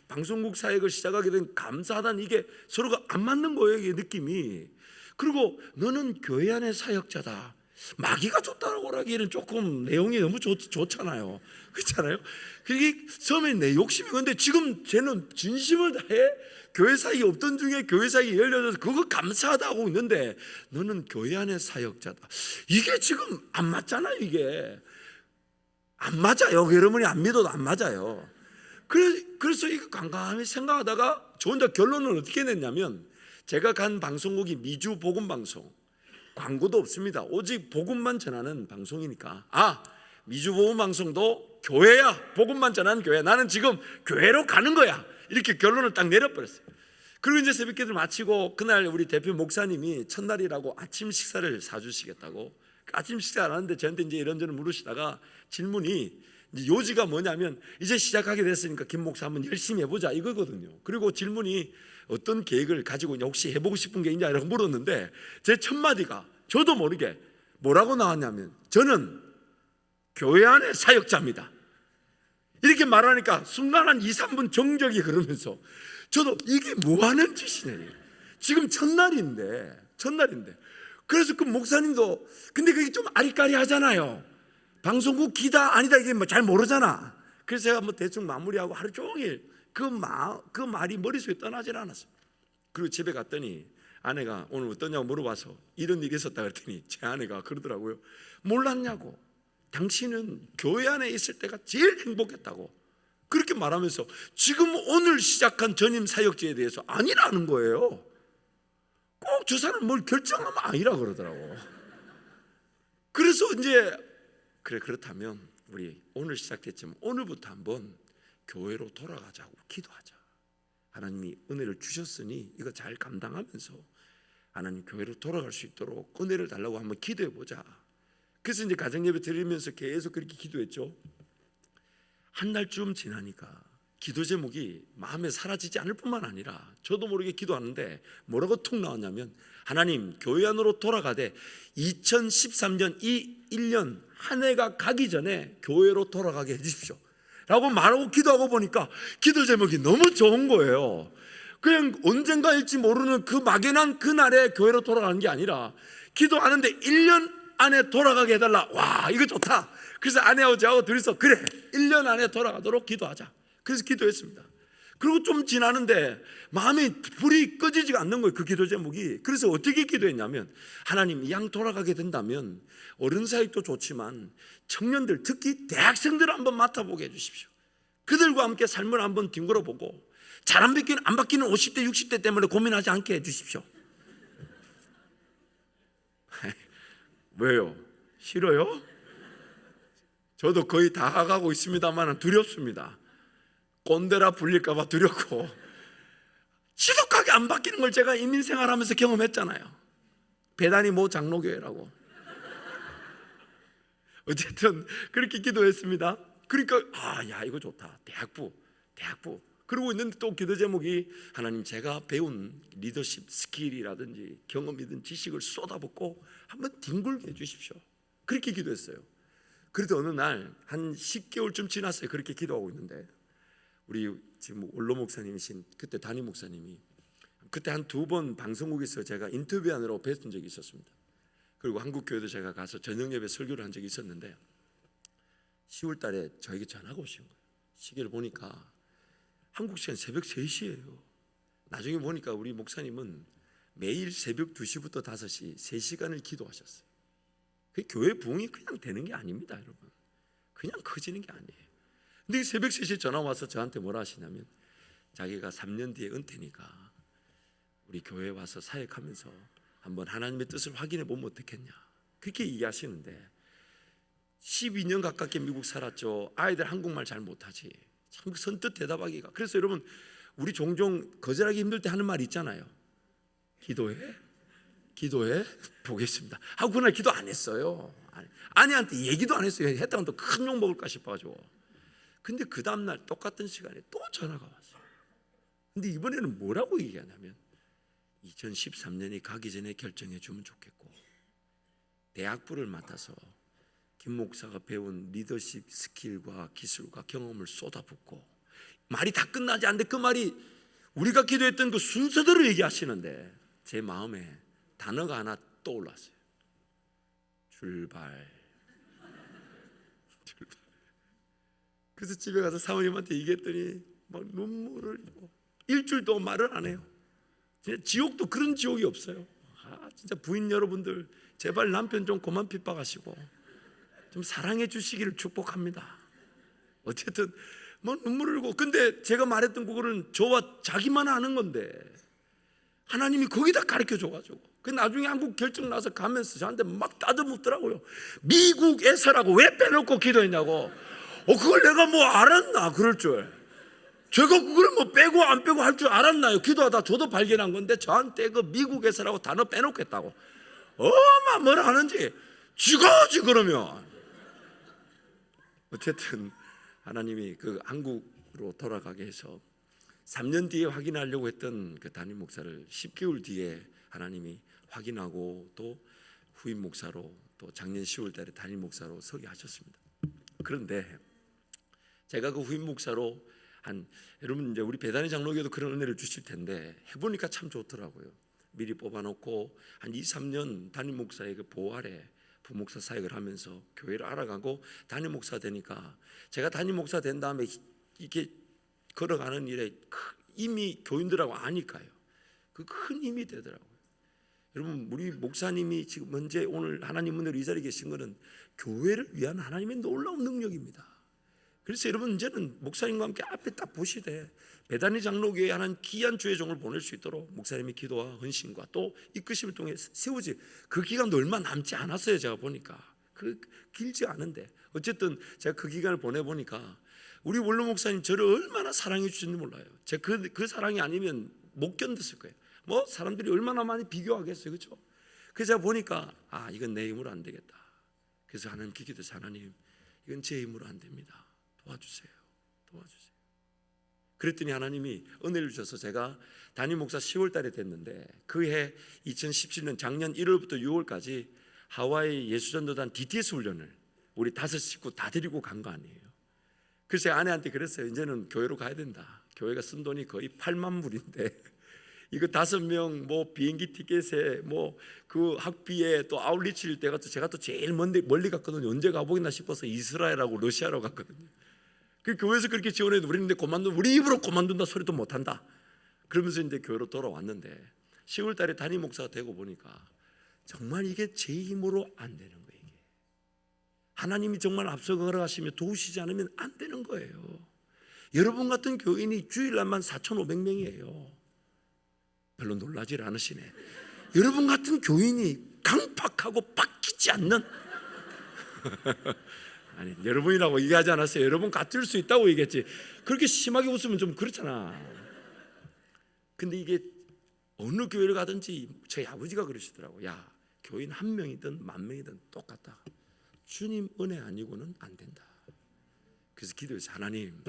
방송국 사역을 시작하게 된 감사하다는 이게 서로가 안 맞는 거예요, 이게 느낌이. 그리고 너는 교회 안의 사역자다, 마귀가 좋다고 하기에는 조금 내용이 너무 좋잖아요. 그렇잖아요. 그게 처음에 내 욕심이, 근데 지금 쟤는 진심을 다해 교회 사역이 없던 중에 교회 사역이 열려져서 그거 감사하다고 있는데, 너는 교회 안의 사역자다, 이게 지금 안 맞잖아요. 이게 안 맞아요. 여러분이 안 믿어도 안 맞아요. 그래서 이거 간간히 생각하다가 저 혼자 결론을 어떻게 냈냐면, 제가 간 방송국이 미주 복음 방송, 광고도 없습니다. 오직 복음만 전하는 방송이니까, 미주 복음 방송도 교회야, 복음만 전하는 교회, 나는 지금 교회로 가는 거야, 이렇게 결론을 딱 내려버렸어요. 그리고 이제 새벽기도를 마치고 그날 우리 대표 목사님이 첫날이라고 아침 식사를 사주시겠다고, 아침 식사 안 하는데 저한테 이제 이런저런 물으시다가 질문이 이제 요지가 뭐냐면, 이제 시작하게 됐으니까 김 목사 한번 열심히 해보자 이거거든요. 그리고 질문이 어떤 계획을 가지고 있냐, 혹시 해보고 싶은 게 있냐 이라고 물었는데, 제 첫 마디가 저도 모르게 뭐라고 나왔냐면, 저는 교회 안의 사역자입니다, 이렇게 말하니까 순간 한 2, 3분 정적이 흐르면서 저도 이게 뭐하는 짓이냐, 지금 첫날인데. 그래서 그 목사님도, 근데 그게 좀 아리까리하잖아요. 방송국 기다 아니다 이게 뭐 잘 모르잖아. 그래서 제가 뭐 대충 마무리하고 하루 종일 그 말이 머릿속에 떠나질 않았어요. 그리고 집에 갔더니 아내가 오늘 어떠냐고 물어봐서 이런 일이 있었다 그랬더니 제 아내가 그러더라고요. 몰랐냐고, 당신은 교회 안에 있을 때가 제일 행복했다고 그렇게 말하면서 지금 오늘 시작한 전임 사역지에 대해서 아니라는 거예요. 저 사람 뭘 결정하면 아니라 그러더라고. 그래서 이제 그래, 그렇다면 우리 오늘 시작했지만 오늘부터 한번 교회로 돌아가자고 기도하자. 하나님이 은혜를 주셨으니 이거 잘 감당하면서 하나님 교회로 돌아갈 수 있도록 은혜를 달라고 한번 기도해 보자. 그래서 이제 가정예배 드리면서 계속 그렇게 기도했죠. 한 달쯤 지나니까 기도 제목이 마음에 사라지지 않을 뿐만 아니라 저도 모르게 기도하는데 뭐라고 툭 나왔냐면, 하나님 교회 안으로 돌아가되 2013년 이 1년 한 해가 가기 전에 교회로 돌아가게 해주십시오 라고 말하고 기도하고 보니까 기도 제목이 너무 좋은 거예요. 그냥 언젠가일지 모르는 그 막연한 그날에 교회로 돌아가는 게 아니라 기도하는데 1년 안에 돌아가게 해달라. 와, 이거 좋다. 그래서 아내하고 저하고 둘이서 그래, 1년 안에 돌아가도록 기도하자. 그래서 기도했습니다. 그리고 좀 지나는데 마음이 불이 꺼지지가 않는 거예요, 그 기도 제목이. 그래서 어떻게 기도했냐면, 하나님 이 양 돌아가게 된다면 어른 사역도 좋지만 청년들, 특히 대학생들을 한번 맡아보게 해주십시오. 그들과 함께 삶을 한번 뒹굴어보고 잘 안 바뀌는 50대 60대 때문에 고민하지 않게 해주십시오. 왜요? 싫어요? 저도 거의 다 가고 있습니다만 두렵습니다. 꼰대라 불릴까봐 두렵고, 지독하게 안 바뀌는 걸 제가 이민생활하면서 경험했잖아요. 배단이 모 장로교회라고. 어쨌든 그렇게 기도했습니다. 그러니까 야, 이거 좋다. 대학부. 그러고 있는데 또 기도 제목이, 하나님 제가 배운 리더십 스킬이라든지 경험이든 지식을 쏟아붓고 한번 뒹굴게 해주십시오. 그렇게 기도했어요. 그래도 어느 날 한 10개월쯤 지났어요. 그렇게 기도하고 있는데 우리 지금 원로 목사님이신 그때 담임 목사님이 그때 한 2번 방송국에서 제가 인터뷰하느라고 뵀던 적이 있었습니다. 그리고 한국교회도 제가 가서 저녁 예배 설교를 한 적이 있었는데 10월 달에 저에게 전화가 오신 거예요. 시계를 보니까 한국 시간 새벽 3시예요. 나중에 보니까 우리 목사님은 매일 새벽 2시부터 5시 3시간을 기도하셨어요. 그 교회 부흥이 그냥 되는 게 아닙니다, 여러분. 그냥 커지는 게 아니에요. 근데 새벽 3시에 전화 와서 저한테 뭐라 하시냐면, 자기가 3년 뒤에 은퇴니까 우리 교회에 와서 사역하면서 한번 하나님의 뜻을 확인해 보면 어떻겠냐, 그렇게 얘기하시는데 12년 가깝게 미국 살았죠. 아이들 한국말 잘 못하지. 참 선뜻 대답하기가. 그래서 여러분, 우리 종종 거절하기 힘들 때 하는 말 있잖아요. 기도해 보겠습니다 하고 그날 기도 안 했어요. 아내한테 얘기도 안 했어요. 했다면 또 큰 욕 먹을까 싶어가지고. 근데 그 다음날 똑같은 시간에 또 전화가 왔어요. 근데 이번에는 뭐라고 얘기하냐면, 2013년이 가기 전에 결정해 주면 좋겠고, 대학부를 맡아서 김 목사가 배운 리더십 스킬과 기술과 경험을 쏟아붓고, 말이 다 끝나지 않는데 그 말이 우리가 기도했던 그 순서대로 얘기하시는데 제 마음에 단어가 하나 떠올랐어요. 출발. 그래서 집에 가서 사모님한테 얘기했더니 막 눈물을 흘리고 일주일 동안 말을 안 해요. 진짜 지옥도 그런 지옥이 없어요. 진짜 부인 여러분들 제발 남편 좀 그만 핍박하시고 좀 사랑해 주시기를 축복합니다. 어쨌든 뭐 눈물을 흘리고, 근데 제가 말했던 그거는 저와 자기만 아는 건데 하나님이 거기다 가르쳐 줘가지고, 그 나중에 한국 결정 나서 가면서 저한테 막 따져묻더라고요. 미국에서라고 왜 빼놓고 기도했냐고. 그걸 내가 뭐 알았나, 그럴 줄. 제가 그걸 뭐 빼고 안 빼고 할 줄 알았나요? 기도하다 저도 발견한 건데 저한테 그 미국에서라고 단어 빼놓겠다고 뭐라 하는지 지가지 그러면. 어쨌든 하나님이 그 한국으로 돌아가게 해서 3년 뒤에 확인하려고 했던 그 담임 목사를 10개월 뒤에 하나님이 확인하고 또 후임 목사로, 또 작년 10월 달에 담임 목사로 서게 하셨습니다. 그런데 제가 그 후임 목사로 여러분 이제 우리 배단위 장로교도 그런 은혜를 주실 텐데 해보니까 참 좋더라고요. 미리 뽑아놓고 한 2-3년 담임 목사의 그 보호 아래 부목사 사역을 하면서 교회를 알아가고 담임 목사 되니까, 제가 담임 목사 된 다음에 이렇게 걸어가는 일에 이미 교인들하고 아니까요. 그 큰 힘이 되더라고요. 여러분, 우리 목사님이 지금 현재 오늘 하나님 은혜로 이 자리에 계신 것은 교회를 위한 하나님의 놀라운 능력입니다. 그래서 여러분 이제는 목사님과 함께 앞에 딱 보시되 베다니 장로교회에 하는 귀한 주의 종을 보낼 수 있도록 목사님의 기도와 헌신과 또 이끄심을 통해 세우지. 그 기간도 얼마 남지 않았어요. 제가 보니까 그 길지 않은데 어쨌든 제가 그 기간을 보내보니까 우리 원로 목사님 저를 얼마나 사랑해 주시는지 몰라요. 제가 그 사랑이 아니면 못 견뎠을 거예요. 뭐 사람들이 얼마나 많이 비교하겠어요, 그렇죠? 그래서 제가 보니까 이건 내 힘으로 안 되겠다. 그래서 하나님께 기도해서 하나님, 이건 제 힘으로 안 됩니다. 도와주세요. 그랬더니 하나님이 은혜를 주셔서 제가 담임 목사 10월 달에 됐는데 그해 2017년 작년 1월부터 6월까지 하와이 예수전도단 DTS 훈련을 우리 5 식구 다 데리고 간 거 아니에요. 그래서 제 아내한테 그랬어요. 이제는 교회로 가야 된다. 교회가 쓴 돈이 거의 8만 불인데 이거 5명 뭐 비행기 티켓에 뭐 그 학비에 또 아울리치일 때가 또 제가 또 제일 멀리 갔거든요. 언제 가보겠나 싶어서 이스라엘하고 러시아로 갔거든요. 그 교회에서 그렇게 지원해도 우리는 우리 입으로 그만둔다 소리도 못한다. 그러면서 이제 교회로 돌아왔는데 10월 달에 담임 목사가 되고 보니까 정말 이게 제 힘으로 안 되는 거예요. 이게. 하나님이 정말 앞서 걸어가시며 도우시지 않으면 안 되는 거예요. 여러분 같은 교인이 주일날만 4,500명이에요. 별로 놀라질 않으시네. 여러분 같은 교인이 강팍하고 바뀌지 않는 아니 여러분이라고 얘기하지 않았어요. 여러분 같을 수 있다고 얘기했지. 그렇게 심하게 웃으면 좀 그렇잖아. 근데 이게 어느 교회를 가든지 저희 아버지가 그러시더라고. 야, 교인 1명이든 10,000명이든 똑같다. 주님 은혜 아니고는 안 된다. 그래서 기도해서 하나님,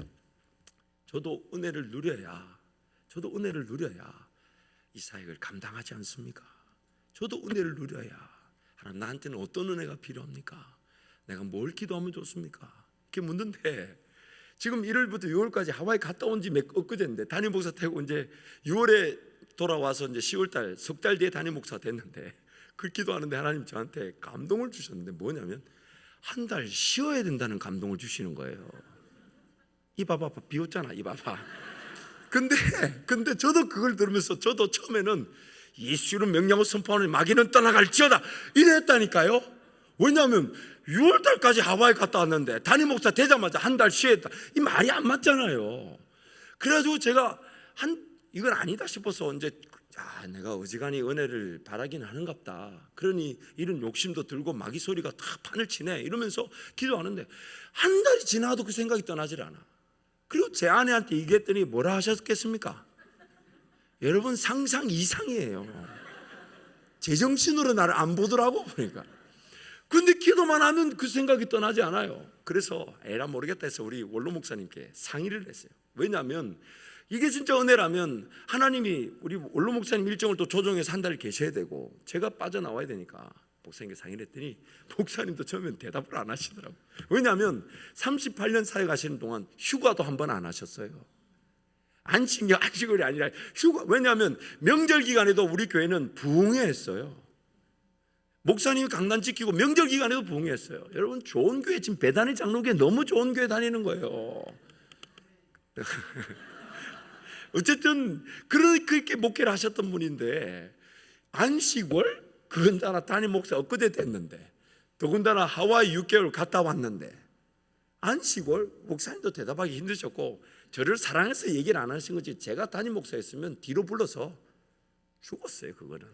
저도 은혜를 누려야 이 사역을 감당하지 않습니까? 저도 은혜를 누려야. 하나님, 나한테는 어떤 은혜가 필요합니까? 내가 뭘 기도하면 좋습니까? 이렇게 묻는데 지금 1월부터 6월까지 하와이 갔다 온 지 엊그제인데 담임 목사 되고 이제 6월에 돌아와서 이제 10월달 석 달 뒤에 담임 목사 됐는데 그 기도하는데 하나님 저한테 감동을 주셨는데 뭐냐면 한 달 쉬어야 된다는 감동을 주시는 거예요. 이 봐봐 비웃잖아. 이 봐봐. 근데 저도 그걸 들으면서 저도 처음에는 예수는 명령을 선포하는 마귀는 떠나갈지어다 이랬다니까요. 왜냐하면 6월달까지 하와이 갔다 왔는데 담임 목사 되자마자 한 달 쉬었다. 이 말이 안 맞잖아요. 그래가지고 제가 이건 아니다 싶어서 이제 내가 어지간히 은혜를 바라긴 하는갑다. 그러니 이런 욕심도 들고 마귀 소리가 다 판을 치네 이러면서 기도하는데 한 달이 지나도 그 생각이 떠나질 않아. 그리고 제 아내한테 얘기했더니 뭐라 하셨겠습니까? 여러분 상상 이상이에요. 제정신으로 나를 안 보더라고 보니까. 근데 기도만 하면 그 생각이 떠나지 않아요. 그래서 에라 모르겠다 해서 우리 원로 목사님께 상의를 했어요. 왜냐하면 이게 진짜 은혜라면 하나님이 우리 원로 목사님 일정을 또 조정해서 한 달 계셔야 되고 제가 빠져나와야 되니까 목사님께 상의를 했더니 목사님도 처음엔 대답을 안 하시더라고요. 왜냐하면 38년 사역하시는 동안 휴가도 한 번 안 하셨어요. 안식일이 아니라 휴가. 왜냐하면 명절 기간에도 우리 교회는 부흥회했어요. 목사님이 강단 지키고 명절 기간에도 부흥했어요. 여러분 좋은 교회 지금 베다니 장로교회 너무 좋은 교회 다니는 거예요. 어쨌든 그렇게 목회를 하셨던 분인데 안식월 그건다나 담임 목사 엊그제 됐는데 더군다나 하와이 6개월 갔다 왔는데 안식월 목사님도 대답하기 힘드셨고 저를 사랑해서 얘기를 안 하신 거지 제가 담임 목사였으면 뒤로 불러서 죽었어요. 그거는.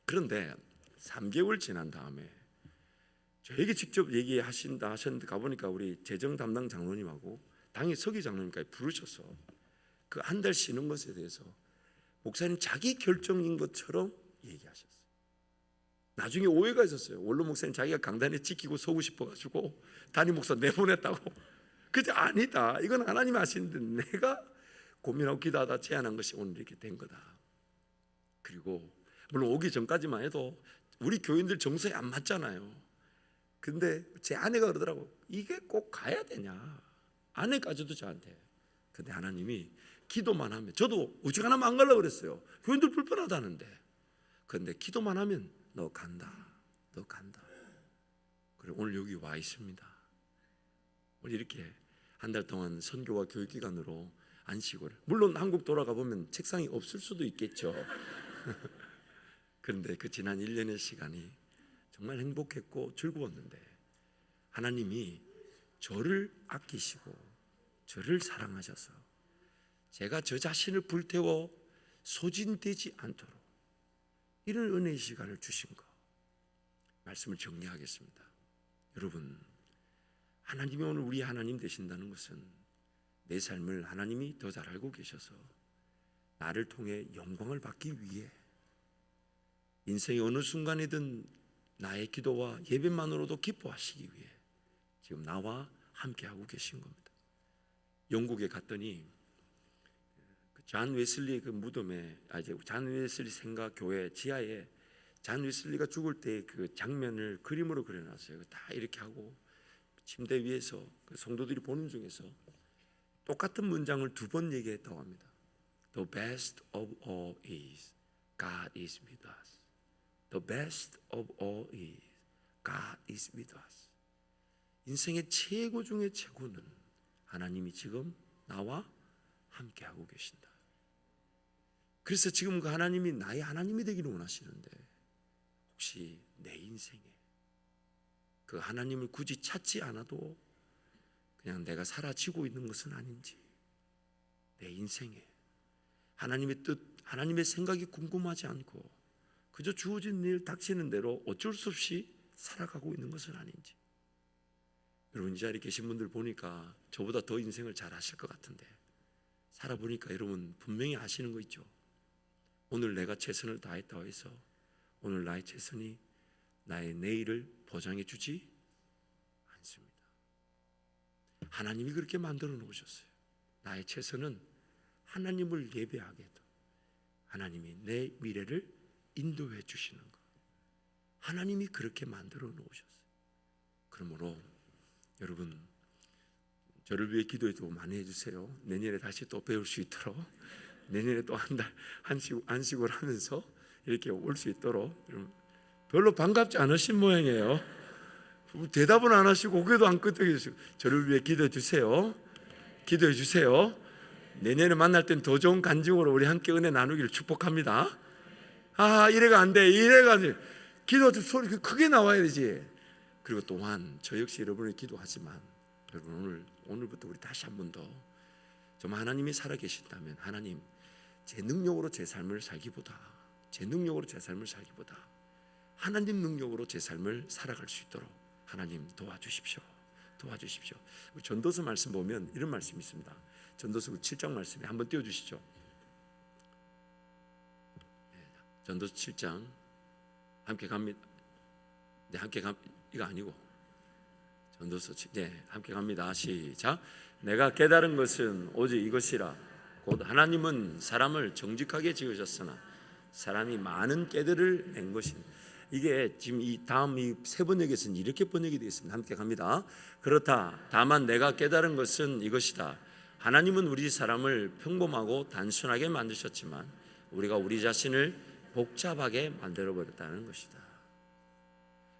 그런데 3개월 지난 다음에 저에게 직접 얘기하신다 하셨는데 가보니까 우리 재정 담당 장로님하고 당일 서기 장로님까지 부르셔서 그 한 달 쉬는 것에 대해서 목사님 자기 결정인 것처럼 얘기하셨어요. 나중에 오해가 있었어요. 원로 목사님 자기가 강단에 지키고 서고 싶어가지고 담임 목사 내보냈다고. 그저 아니다. 이건 하나님이 하시는데 내가 고민하고 기도하다 제안한 것이 오늘 이렇게 된 거다. 그리고 물론 오기 전까지만 해도 우리 교인들 정서에 안 맞잖아요. 근데 제 아내가 그러더라고. 이게 꼭 가야 되냐. 아내까지도 저한테. 근데 하나님이 기도만 하면 저도 어지간하면 안 가려고 그랬어요. 교인들 불편하다는데. 근데 기도만 하면 너 간다. 그리고 오늘 여기 와 있습니다. 오늘 이렇게 한 달 동안 선교와 교육기간으로 안식을. 물론 한국 돌아가 보면 책상이 없을 수도 있겠죠. 그런데 그 지난 1년의 시간이 정말 행복했고 즐거웠는데 하나님이 저를 아끼시고 저를 사랑하셔서 제가 저 자신을 불태워 소진되지 않도록 이런 은혜의 시간을 주신 것. 말씀을 정리하겠습니다. 여러분, 하나님이 오늘 우리 하나님 되신다는 것은 내 삶을 하나님이 더 잘 알고 계셔서 나를 통해 영광을 받기 위해 인생의 어느 순간이든 나의 기도와 예배만으로도 기뻐하시기 위해 지금 나와 함께하고 계신 겁니다. 영국에 갔더니 잔 웨슬리 그 무덤에 잔 웨슬리 생가교회 지하에 잔 웨슬리가 죽을 때 그 장면을 그림으로 그려놨어요. 다 이렇게 하고 침대 위에서 그 성도들이 보는 중에서 똑같은 문장을 2번 얘기했다고 합니다. The best of all is God is with us. The best of all is God is with us. 인생의 최고 중의 최고는 하나님이 지금 나와 함께하고 계신다. 그래서 지금 그 하나님이 나의 하나님이 되기를 원하시는데 혹시 내 인생에 그 하나님을 굳이 찾지 않아도 그냥 내가 사라지고 있는 것은 아닌지, 내 인생에 하나님의 뜻, 하나님의 생각이 궁금하지 않고 그저 주어진 일 닥치는 대로 어쩔 수 없이 살아가고 있는 것은 아닌지. 여러분, 이 자리에 계신 분들 보니까 저보다 더 인생을 잘 아실 것 같은데 살아보니까 여러분 분명히 아시는 거 있죠. 오늘 내가 최선을 다했다고 해서 오늘 나의 최선이 나의 내일을 보장해 주지 않습니다. 하나님이 그렇게 만들어 놓으셨어요. 나의 최선은 하나님을 예배하게 해도 하나님이 내 미래를 인도해 주시는 것. 하나님이 그렇게 만들어 놓으셨어요. 그러므로 여러분, 저를 위해 기도해도 많이 해주세요. 내년에 다시 또 배울 수 있도록, 내년에 또 한 달 안식을 하면서 이렇게 올 수 있도록. 별로 반갑지 않으신 모양이에요. 대답은 안 하시고 고개도 안 끄덕이시고. 저를 위해 기도해 주세요. 기도해 주세요. 내년에 만날 땐 더 좋은 간증으로 우리 함께 은혜 나누기를 축복합니다. 아, 이래가 안 돼, 이래가 안 돼. 기도 소리 크게 나와야 되지. 그리고 또한 저 역시 여러분을 기도하지만 여러분, 오늘부터 우리 다시 한 번 더 정말 하나님이 살아계신다면 하나님, 제 능력으로 제 삶을 살기보다 하나님 능력으로 제 삶을 살아갈 수 있도록 하나님 도와주십시오. 전도서 말씀 보면 이런 말씀이 있습니다. 전도서 7장 말씀에 한번 띄워주시죠. 전도서 7장 함께 갑니다. 네, 함께 이거 아니고 전도서 함께 갑니다. 시작. 내가 깨달은 것은 오직 이것이라. 곧 하나님은 사람을 정직하게 지으셨으나 사람이 많은 깨들을 낸 것이니. 이게 지금 이 다음 이 세 번역에서는 이렇게 번역이 되어 있습니다. 함께 갑니다. 그렇다. 다만 내가 깨달은 것은 이것이다. 하나님은 우리 사람을 평범하고 단순하게 만드셨지만 우리가 우리 자신을 복잡하게 만들어 버렸다는 것이다.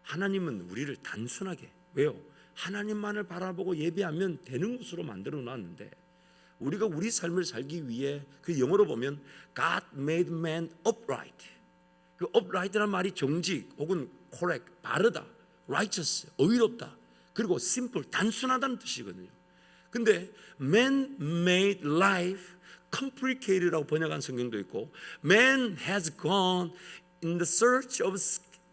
하나님은 우리를 단순하게, 왜요? 하나님만을 바라보고 예배하면 되는 것으로 만들어 놨는데 우리가 우리 삶을 살기 위해, 그 영어로 보면 God made man upright. 그 upright라는 말이 정직 혹은 correct, 바르다, righteous, 의롭다, 그리고 simple, 단순하다는 뜻이거든요. 근데 man made life complicated라고 번역한 성경도 있고, man has gone in the search of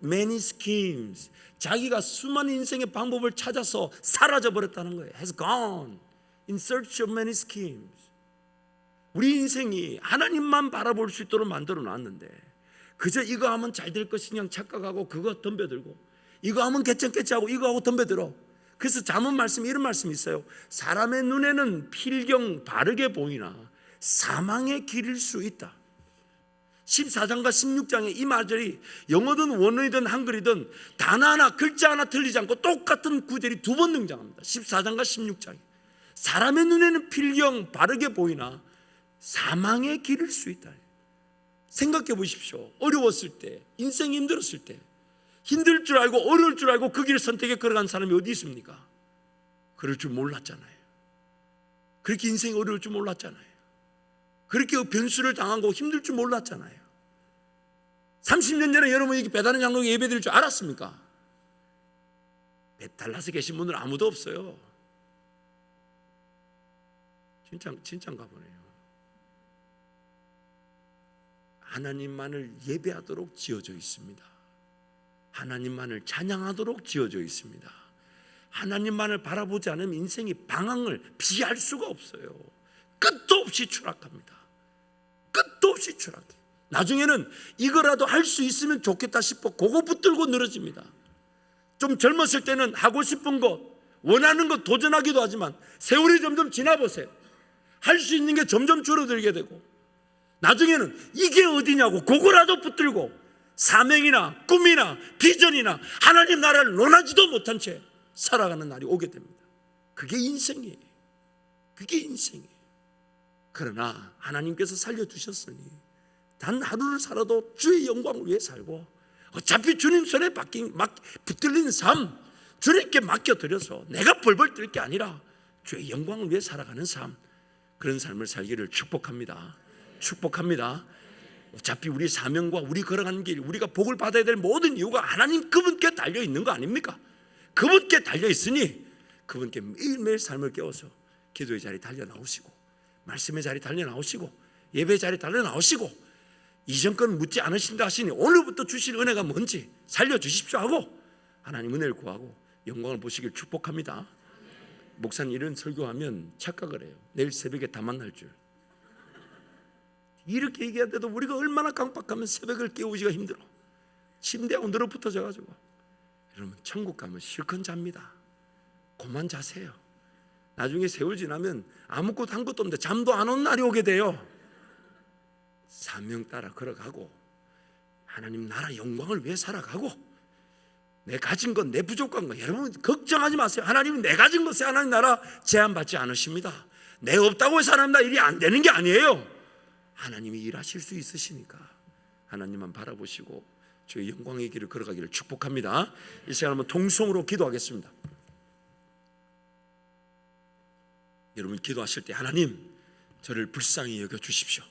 many schemes. 자기가 수많은 인생의 방법을 찾아서 사라져 버렸다는 거예요. has gone in search of many schemes. 우리 인생이 하나님만 바라볼 수 있도록 만들어 놨는데 그저 이거 하면 잘 될 것이 그냥 착각하고 그거 덤벼들고, 이거 하면 괜찮겠지 하고 이거 하고 덤벼들어. 그래서 잠언 말씀에 이런 말씀이 있어요. 사람의 눈에는 필경 바르게 보이나 사망의 길일 수 있다. 14장과 16장에 이 말들이 영어든 원어이든 한글이든 단어 하나, 글자 하나 틀리지 않고 똑같은 구절이 2번 등장합니다. 14장과 16장에 사람의 눈에는 필경 바르게 보이나 사망의 길일 수 있다. 생각해 보십시오. 어려웠을 때, 인생이 힘들었을 때, 힘들 줄 알고 어려울 줄 알고 그 길을 선택해 걸어간 사람이 어디 있습니까? 그럴 줄 몰랐잖아요. 그렇게 인생이 어려울 줄 몰랐잖아요. 그렇게 변수를 당하고 힘들 줄 몰랐잖아요. 30년 전에 여러분이 배다른 장로에 예배드릴 줄 알았습니까? 달라서 계신 분들은 아무도 없어요. 진짜인가 보네요. 하나님만을 예배하도록 지어져 있습니다. 하나님만을 찬양하도록 지어져 있습니다. 하나님만을 바라보지 않으면 인생이 방황을 피할 수가 없어요. 끝도 없이 추락합니다. 끝도 없이 추락해요. 나중에는 이거라도 할 수 있으면 좋겠다 싶어 그거 붙들고 늘어집니다. 좀 젊었을 때는 하고 싶은 것, 원하는 것 도전하기도 하지만 세월이 점점 지나보세요. 할 수 있는 게 점점 줄어들게 되고 나중에는 이게 어디냐고 그거라도 붙들고 사명이나 꿈이나 비전이나 하나님 나라를 논하지도 못한 채 살아가는 날이 오게 됩니다. 그게 인생이에요. 그게 인생이에요. 그러나 하나님께서 살려주셨으니 단 하루를 살아도 주의 영광을 위해 살고 어차피 주님 손에 붙들린 삶 주님께 맡겨드려서 내가 벌벌 뜰 게 아니라 주의 영광을 위해 살아가는 삶, 그런 삶을 살기를 축복합니다. 축복합니다. 어차피 우리 사명과 우리 걸어가는 길, 우리가 복을 받아야 될 모든 이유가 하나님 그분께 달려있는 거 아닙니까? 그분께 달려있으니 그분께 매일매일 삶을 깨워서 기도의 자리 달려나오시고 말씀의 자리 달려나오시고 예배의 자리 달려나오시고 이전 건 묻지 않으신다 하시니 오늘부터 주실 은혜가 뭔지 살려주십시오 하고 하나님 은혜를 구하고 영광을 보시길 축복합니다. 목사님 이런 설교하면 착각을 해요. 내일 새벽에 다 만날 줄. 이렇게 얘기하는데도 우리가 얼마나 강박하면 새벽을 깨우기가 힘들어. 침대하고 늘어붙어져 가지고. 여러분 천국 가면 실컷 잡니다. 그만 자세요. 나중에 세월 지나면 아무것도 한 것도 없는데 잠도 안 온 날이 오게 돼요. 사명 따라 걸어가고 하나님 나라 영광을 위해 살아가고 내 가진 것, 내 부족한 것 여러분 걱정하지 마세요. 하나님은 내 가진 것에 하나님 나라 제한받지 않으십니다. 내 없다고 해서 하나님 나라 일이 안 되는 게 아니에요. 하나님이 일하실 수 있으시니까 하나님만 바라보시고 주의 영광의 길을 걸어가기를 축복합니다. 이 시간 한번 통성으로 기도하겠습니다. 여러분 기도하실 때 하나님 저를 불쌍히 여겨주십시오.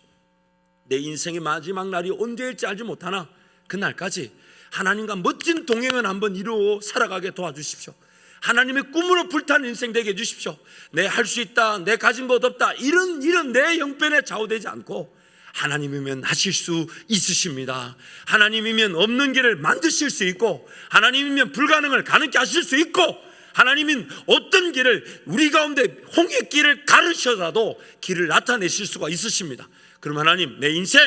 내 인생의 마지막 날이 언제일지 알지 못하나 그날까지 하나님과 멋진 동행을 한번 이루어 살아가게 도와주십시오. 하나님의 꿈으로 불타는 인생 되게 해주십시오. 내 할 수 있다, 내 가진 것 없다 이런 내 형편에 좌우되지 않고 하나님이면 하실 수 있으십니다. 하나님이면 없는 길을 만드실 수 있고 하나님이면 불가능을 가능케 하실 수 있고 하나님은 어떤 길을 우리 가운데 홍해길을 가르쳐라도 길을 나타내실 수가 있으십니다. 그럼 하나님 내 인생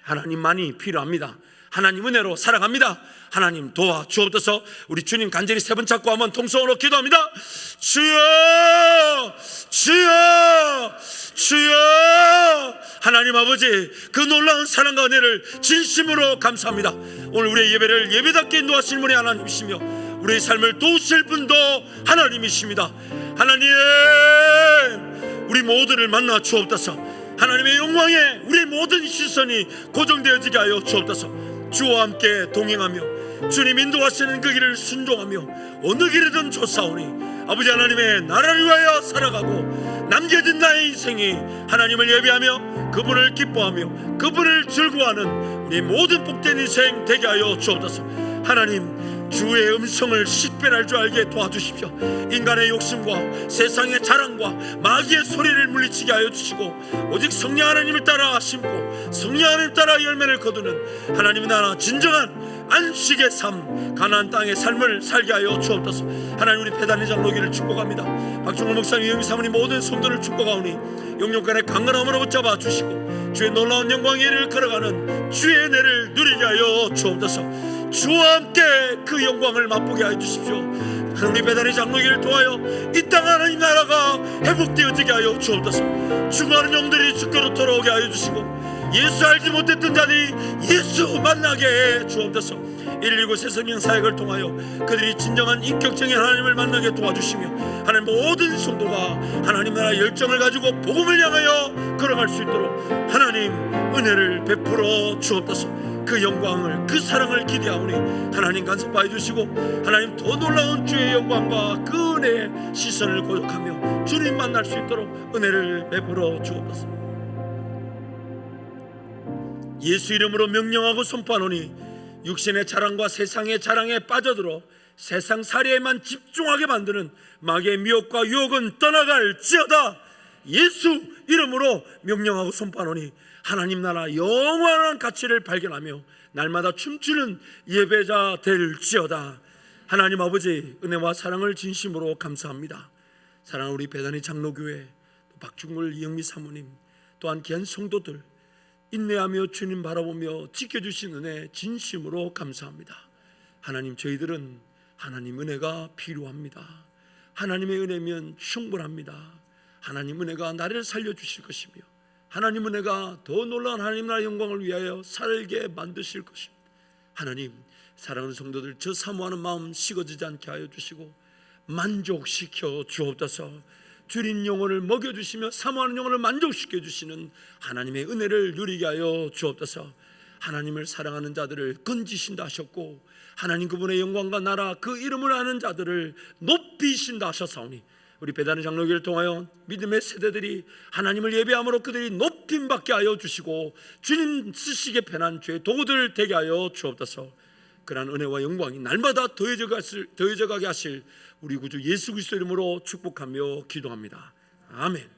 하나님만이 필요합니다. 하나님 은혜로 살아갑니다. 하나님 도와주옵소서. 우리 주님 간절히 세 번 찾고 한번 통성으로 기도합니다. 주여 주여 주여. 하나님 아버지 그 놀라운 사랑과 은혜를 진심으로 감사합니다. 오늘 우리의 예배를 예배답게 인도하실 분이 하나님이시며 우리의 삶을 도우실 분도 하나님이십니다. 하나님 우리 모두를 만나 주옵소서. 하나님의 영광에 우리의 모든 시선이 고정되어지게 하여 주옵소서. 주와 함께 동행하며 주님 인도하시는 그 길을 순종하며 어느 길이든 좋사오니 아버지 하나님의 나라를 위하여 살아가고 남겨진 나의 인생이 하나님을 예배하며 그분을 기뻐하며 그분을 즐거워하는 우리 모든 복된 인생 되게 하여 주옵소서. 하나님 주의 음성을 식별할 줄 알게 도와주십시오. 인간의 욕심과 세상의 자랑과 마귀의 소리를 물리치게 하여 주시고 오직 성령 하나님을 따라 심고 성령 하나님 따라 열매를 거두는 하나님의 나라 진정한 안식의 삶 가나안 땅의 삶을 살게 하여 주옵소서. 하나님 우리 배단의 장로기를 축복합니다. 박종호 목사님 이영미 사모님 모든 성도를 축복하오니 영육간의 강건함으로 붙잡아 주시고 주의 놀라운 영광의 일을 걸어가는 주의 은혜를 누리게 하여 주옵소서. 주와 함께 그 영광을 맛보게 하여 주십시오. 우리 배단의 장로기를 통하여 이 땅 하나님 나라가 회복되어지게 하여 주옵소서. 죽어가는 영들이 주께로 돌아오게 하여 주시고 예수 알지 못했던 자들이 예수 만나게 해 주옵소서. 119 새성령 사역을 통하여 그들이 진정한 인격적인 하나님을 만나게 도와주시며 하나님 모든 성도가 하나님 나라 열정을 가지고 복음을 향하여 걸어갈 수 있도록 하나님 은혜를 베풀어 주옵소서. 그 영광을 그 사랑을 기대하오니 하나님 간섭하여 주시고 하나님 더 놀라운 주의 영광과 그 은혜의 시선을 고독하며 주님 만날 수 있도록 은혜를 베풀어 주옵소서. 예수 이름으로 명령하고 선포하노니 육신의 자랑과 세상의 자랑에 빠져들어 세상 살이에만 집중하게 만드는 마귀의 미혹과 유혹은 떠나갈지어다. 예수 이름으로 명령하고 선포하노니 하나님 나라 영원한 가치를 발견하며 날마다 춤추는 예배자 될지어다. 하나님 아버지, 은혜와 사랑을 진심으로 감사합니다. 사랑하는 우리 배단위 장로교회, 또 박중물 이영미 사모님, 또한 귀한 성도들 인내하며 주님 바라보며 지켜주신 은혜 진심으로 감사합니다. 하나님, 저희들은 하나님 은혜가 필요합니다. 하나님의 은혜면 충분합니다. 하나님 은혜가 나를 살려주실 것이며 하나님 은혜가 더 놀라운 하나님 나라의 영광을 위하여 살게 만드실 것입니다. 하나님, 사랑하는 성도들 저 사모하는 마음 식어지지 않게 하여 주시고 만족시켜 주옵소서. 주린 영혼을 먹여주시며 사모하는 영혼을 만족시켜 주시는 하나님의 은혜를 누리게 하여 주옵소서. 하나님을 사랑하는 자들을 건지신다 하셨고 하나님 그분의 영광과 나라 그 이름을 아는 자들을 높이신다 하셨사오니 우리 배단의 장로교를 통하여 믿음의 세대들이 하나님을 예배함으로 그들이 높임받게 하여 주시고 주님 쓰시기에 편한 죄의 도구들 되게 하여 주옵소서. 그러한 은혜와 영광이 날마다 더해져 가게 하실 우리 구주 예수 그리스도 이름으로 축복하며 기도합니다. 아멘.